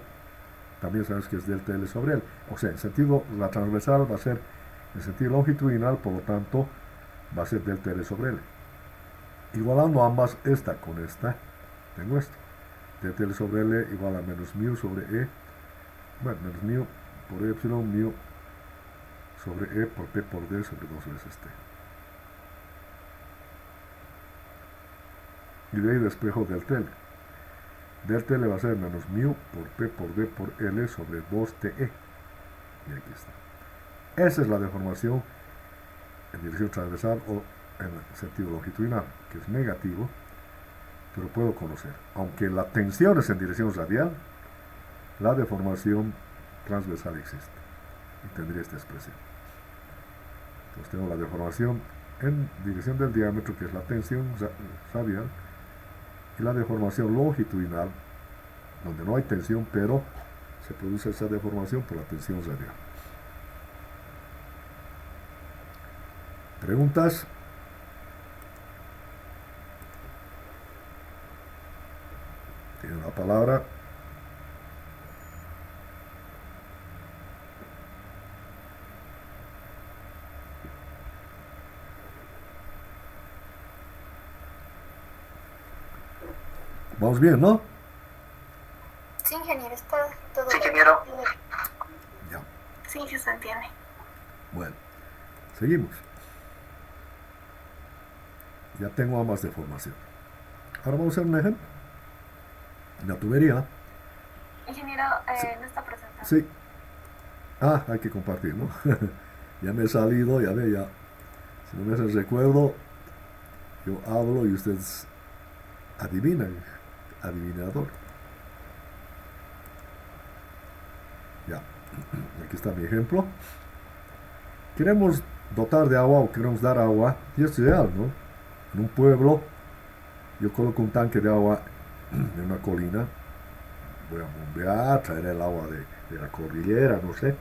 también sabes que es delta L sobre L. O sea, en sentido, la transversal va a ser en sentido longitudinal, por lo tanto, va a ser delta L sobre L. Igualando ambas, esta con esta, tengo esto. Delta L sobre L igual a menos mu sobre E. Bueno, menos mu por epsilon, mu sobre E por P por D sobre 2 veces T. Y de ahí despejo delta L. Delta L va a ser menos mu por P por D por L sobre 2TE. Y aquí está. Esa es la deformación en dirección transversal o en sentido longitudinal, que es negativo, pero puedo conocer. Aunque la tensión es en dirección radial, la deformación transversal existe. Y tendría esta expresión. Entonces tengo la deformación en dirección del diámetro, que es la tensión radial, y la deformación longitudinal, donde no hay tensión, pero se produce esa deformación por la tensión radial. ¿Preguntas? Tiene la palabra. Vamos bien, ¿no? Sí, ingeniero, está todo Sí, ingeniero. Ya. Sí, sí se entiende. Bueno, seguimos. Ya tengo ambas de formación. Ahora vamos a hacer un ejemplo. La tubería. Ingeniero, Sí. no está presentado. Sí. Ah, hay que compartir, ¿no? Ya me he salido, ya ve, ya. Si no me haces recuerdo, yo hablo y ustedes adivinan. Adivinador. Ya. Aquí está mi ejemplo. Queremos dotar de agua o queremos dar agua, y es real, ¿no? En un pueblo, yo coloco un tanque de agua en una colina, voy a bombear, traer el agua de la cordillera, no sé,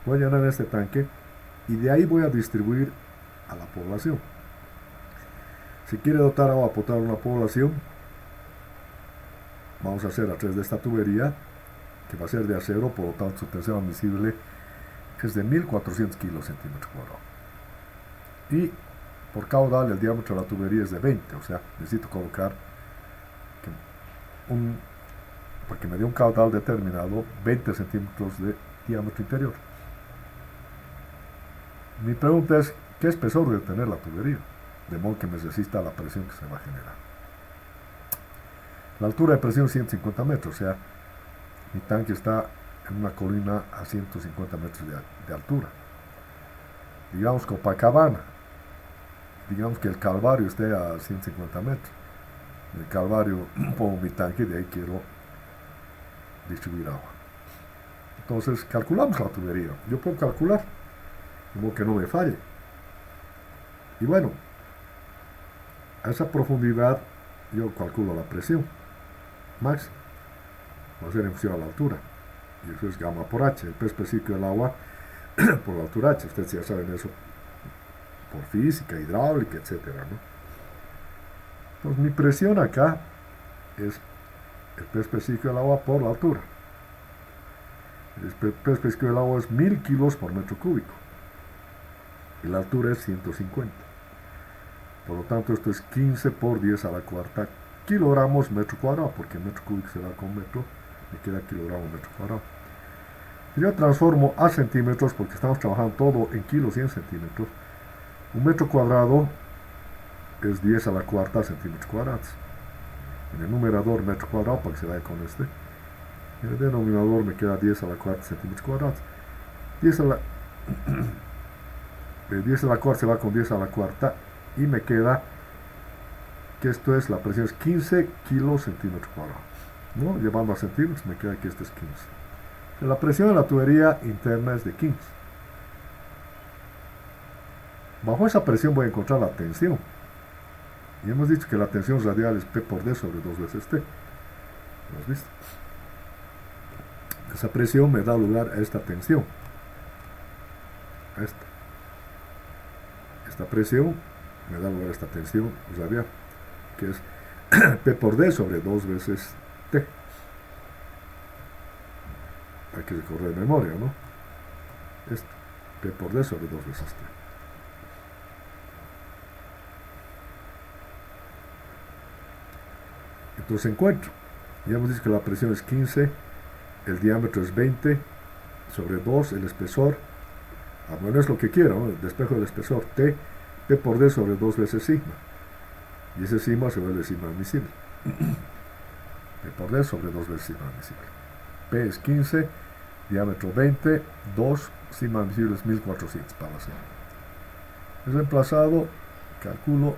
voy a llenar este tanque y de ahí voy a distribuir a la población. Si quiere dotar agua potable a una población, vamos a hacer a través de esta tubería, que va a ser de acero, por lo tanto su tensión admisible es de 1400 kilos centímetros cuadrados. Y por caudal el diámetro de la tubería es de 20, o sea, necesito colocar para que me dé un caudal determinado, 20 centímetros de diámetro interior. Mi pregunta es, ¿qué espesor debe tener la tubería? De modo que me resista a la presión que se va a generar. La altura de presión es 150 metros, o sea, mi tanque está en una colina a 150 metros de altura. Digamos Copacabana, digamos que el Calvario esté a 150 metros. En el Calvario pongo mi tanque y de ahí quiero distribuir agua. Entonces calculamos la tubería. Yo puedo calcular, como que no me falle. Y bueno, a esa profundidad yo calculo la presión máxima. Va a ser en función a la altura. Y eso es gamma por H, el P específico del agua por la altura H. Ustedes ya saben eso por física, hidráulica, etcétera, ¿no? Entonces mi presión acá es el P específico del agua por la altura. El P específico del agua es 1000 kilos por metro cúbico. Y la altura es 150. Por lo tanto, esto es 15 por 10 a la cuarta kilogramos metro cuadrado, porque metro cúbico se da con metro, me queda kilogramo metro cuadrado. Yo transformo a centímetros, porque estamos trabajando todo en kilos y en centímetros. Un metro cuadrado es 10 a la cuarta centímetros cuadrados. En el numerador metro cuadrado, para que se vaya con este. En el denominador me queda 10 a la cuarta centímetros cuadrados. 10 a la 10 a la cuarta se va con 10 a la cuarta y me queda que esto es, la presión es 15 kilos centímetros cuadrados, ¿no? Llevando a centímetros me queda que este es 15. La presión de la tubería interna es de 15. Bajo esa presión voy a encontrar la tensión. Y hemos dicho que la tensión radial es P por D sobre 2 veces T. ¿Lo has visto? Esa presión me da lugar a esta tensión. A esta presión me da lugar a esta tensión radial, que es P por D sobre 2 veces T. Hay que recordar de memoria, ¿no? Esto, P por D sobre 2 veces T. Entonces encuentro, ya hemos dicho que la presión es 15, el diámetro es 20 sobre 2, el espesor, bueno, es lo que quiero, ¿no? El despejo del espesor, T, P por D sobre 2 veces sigma. Y ese sigma se vuelve sigma admisible. P por D sobre 2 veces sigma admisible. P es 15, diámetro 20, 2, sigma admisible es 1400 para la sigma. Es reemplazado, calculo,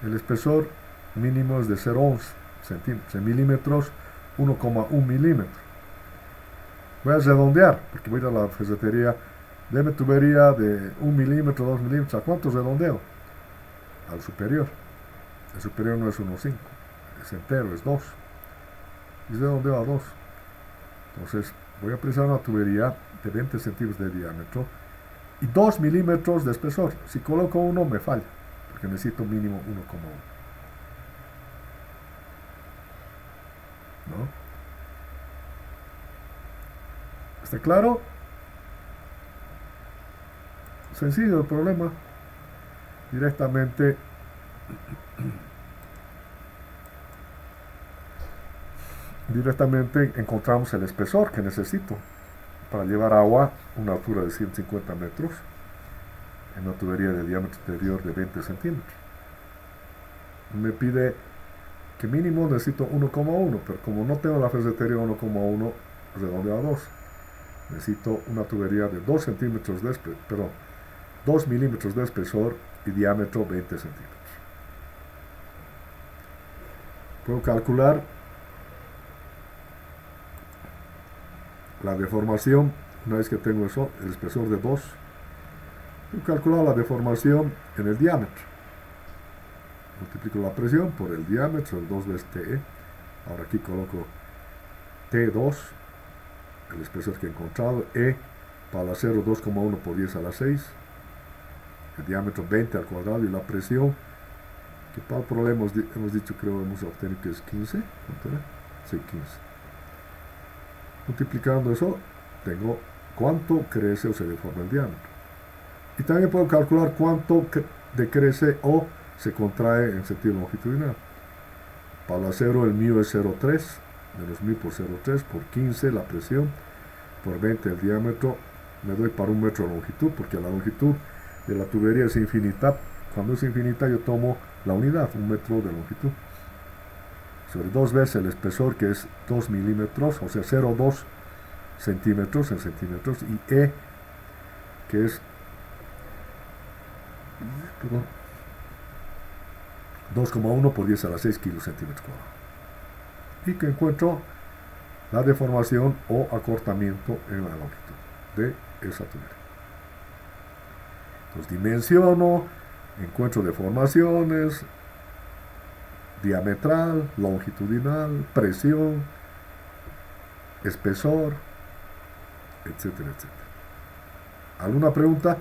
el espesor mínimo es de 0,11 centímetros, en milímetros 1,1 milímetro. Voy a redondear, porque voy a ir a la ferretería, deme tubería de 1 milímetro, 2 milímetros, ¿a cuánto redondeo? Al superior. El superior no es 1,5, es entero, es 2. Y redondeo a 2. Entonces, voy a precisar una tubería de 20 centímetros de diámetro y 2 milímetros de espesor. Si coloco 1 me falla, porque necesito mínimo 1,1. ¿No? ¿Está claro? Sencillo el problema. Directamente directamente encontramos el espesor que necesito para llevar agua a una altura de 150 metros en una tubería de diámetro exterior de 20 centímetros. Me pide que mínimo necesito 1,1, pero como no tengo la ferretería 1,1, redondeo a 2. Necesito una tubería de 2 centímetros de 2 milímetros de espesor y diámetro 20 centímetros. Puedo calcular la deformación, una vez que tengo eso, el espesor de 2, puedo calcular la deformación en el diámetro. Multiplico la presión por el diámetro, el 2 veces TE. Ahora aquí coloco T2, el espesor que he encontrado, E para el acero 2,1 por 10 a la 6, el diámetro 20 al cuadrado, y la presión, que para el problema hemos dicho, creo, hemos obtenido que es 15, ¿cuánto era? Sí, 15. Multiplicando eso, tengo cuánto crece o se deforma el diámetro. Y también puedo calcular cuánto decrece o se contrae en sentido longitudinal. Para el acero el μ es 0,3, menos μ por 0,3, por 15 la presión, por 20 el diámetro, me doy para 1 metro de longitud, porque la longitud de la tubería es infinita. Cuando es infinita yo tomo la unidad, 1 metro de longitud, sobre 2 veces el espesor, que es 2 milímetros, o sea 0,2 centímetros en centímetros, y E, que es 2,1 por 10 a la 6 kilocentímetros cuadrados. Y que encuentro la deformación o acortamiento en la longitud de esa tubería. Entonces dimensiono, encuentro deformaciones, diametral, longitudinal, presión, espesor, etcétera, etcétera. ¿Alguna pregunta?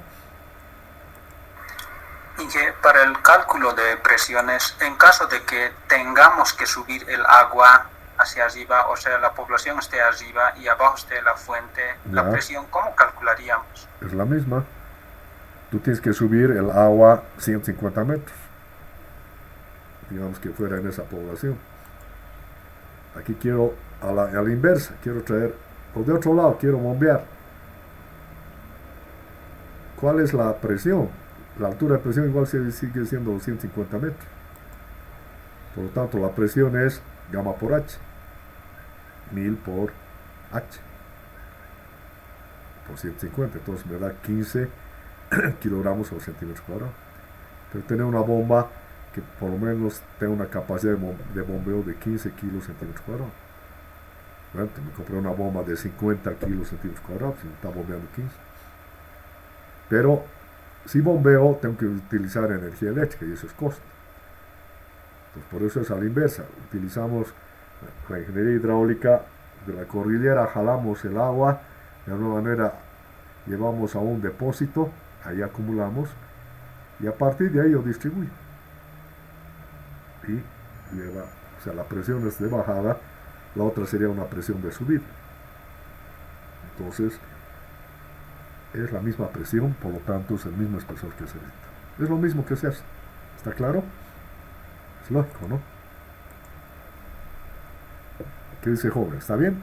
Y que para el cálculo de presiones, en caso de que tengamos que subir el agua hacia arriba, o sea, la población esté arriba y abajo esté la fuente, Ya. la presión, ¿cómo calcularíamos? Es la misma. Tú tienes que subir el agua 150 metros. Digamos que fuera en esa población. Aquí quiero a la inversa, quiero traer, o de otro lado, quiero bombear. ¿Cuál es la presión? La altura de presión igual sigue siendo 150 metros. Por lo tanto, la presión es gamma por H. 1000 por H. Por 150. Entonces me da 15 kilogramos por centímetro cuadrado. Pero tener una bomba que por lo menos tenga una capacidad de bombeo de 15 kilos centímetros cuadrados. Bueno, me compré una bomba de 50 kilos centímetros cuadrados y me está bombeando 15. Pero si bombeo, tengo que utilizar energía eléctrica y eso es costo. Entonces, por eso es a la inversa. Utilizamos la ingeniería hidráulica de la cordillera, jalamos el agua, de alguna manera llevamos a un depósito, ahí acumulamos, y a partir de ahí yo distribuyo. Y lleva, o sea, la presión es de bajada, la otra sería una presión de subida. Entonces, es la misma presión, por lo tanto es el mismo espesor que se necesita. Es lo mismo que se hace. ¿Está claro? Es lógico, ¿no? ¿Qué dice joven? ¿Está bien?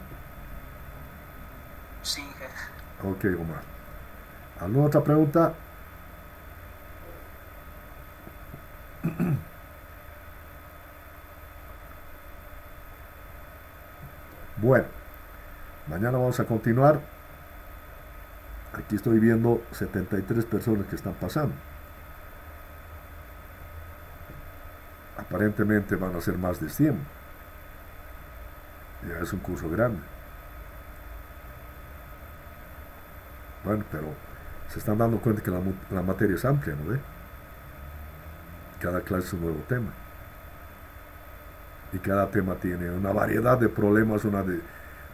Sí, jefe. Ok, Omar. ¿Alguna otra pregunta? Bueno, mañana vamos a continuar. Aquí estoy viendo 73 personas que están pasando. Aparentemente van a ser más de 100. Ya es un curso grande. Bueno, pero se están dando cuenta que la materia es amplia, ¿no ve? Cada clase es un nuevo tema. Y cada tema tiene una variedad de problemas,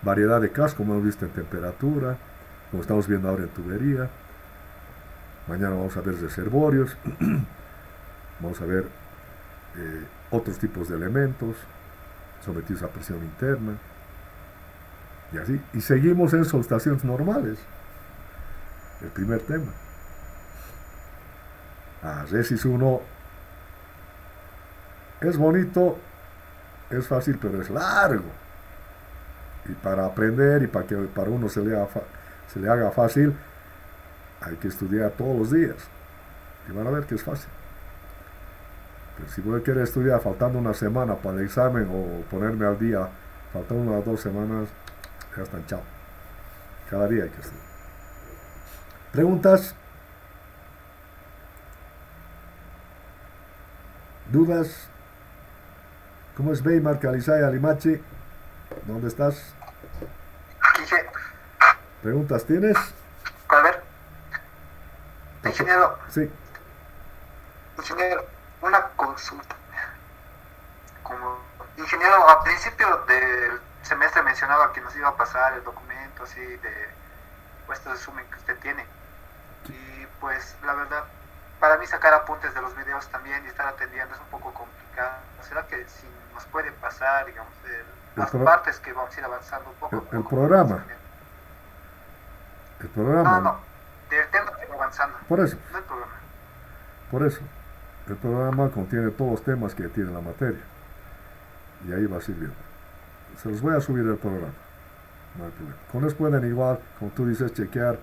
variedad de casos, como hemos visto en temperatura, como estamos viendo ahora en tubería. Mañana vamos a ver reservorios, vamos a ver otros tipos de elementos sometidos a presión interna, y así. Y seguimos en solstaciones normales. El primer tema. Resis 1 es bonito, es fácil, pero es largo. Y para aprender y para que para uno se le haga fácil, hay que estudiar todos los días. Y van a ver que es fácil. Pero si voy a querer estudiar faltando una semana para el examen o ponerme al día faltando unas 2 semanas, ya están, chao. Cada día hay que estudiar. ¿Preguntas? ¿Dudas? ¿Cómo es Weimar, Calizaya, Limachi? ¿Dónde estás? Aquí sí. ¿Preguntas tienes? A ver, ingeniero, Sí. una consulta. Como ingeniero, al principio del semestre mencionaba que nos iba a pasar el documento así de puesto de resumen que usted tiene. Y pues la verdad, para mí sacar apuntes de los videos también y estar atendiendo es un poco complicado. ¿Será que si nos puede pasar, digamos, las partes que vamos a ir avanzando un poco? El programa. El programa. No, del tema que va avanzando. Por eso. No el programa. Por eso. El programa contiene todos los temas que tiene la materia. Y ahí va a seguir. Se los voy a subir el programa. No hay problema. Con eso pueden igual, como tú dices, chequear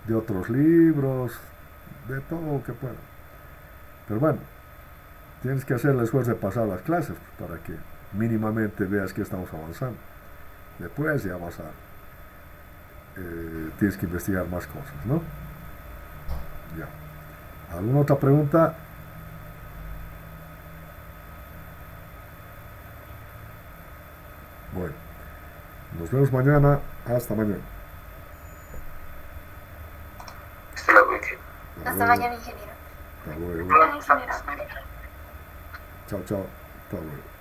de otros libros, de todo lo que puedan. Pero bueno, tienes que hacer el esfuerzo de pasar las clases para que mínimamente veas que estamos avanzando. Después ya vas a... tienes que investigar más cosas, ¿no? Ya. ¿Alguna otra pregunta? Bueno, nos vemos mañana. Hasta mañana. Hasta luego, ingeniero. Hasta mañana, ingeniero. Hasta luego. Hola, ingeniero. Chao, chao. Hasta luego.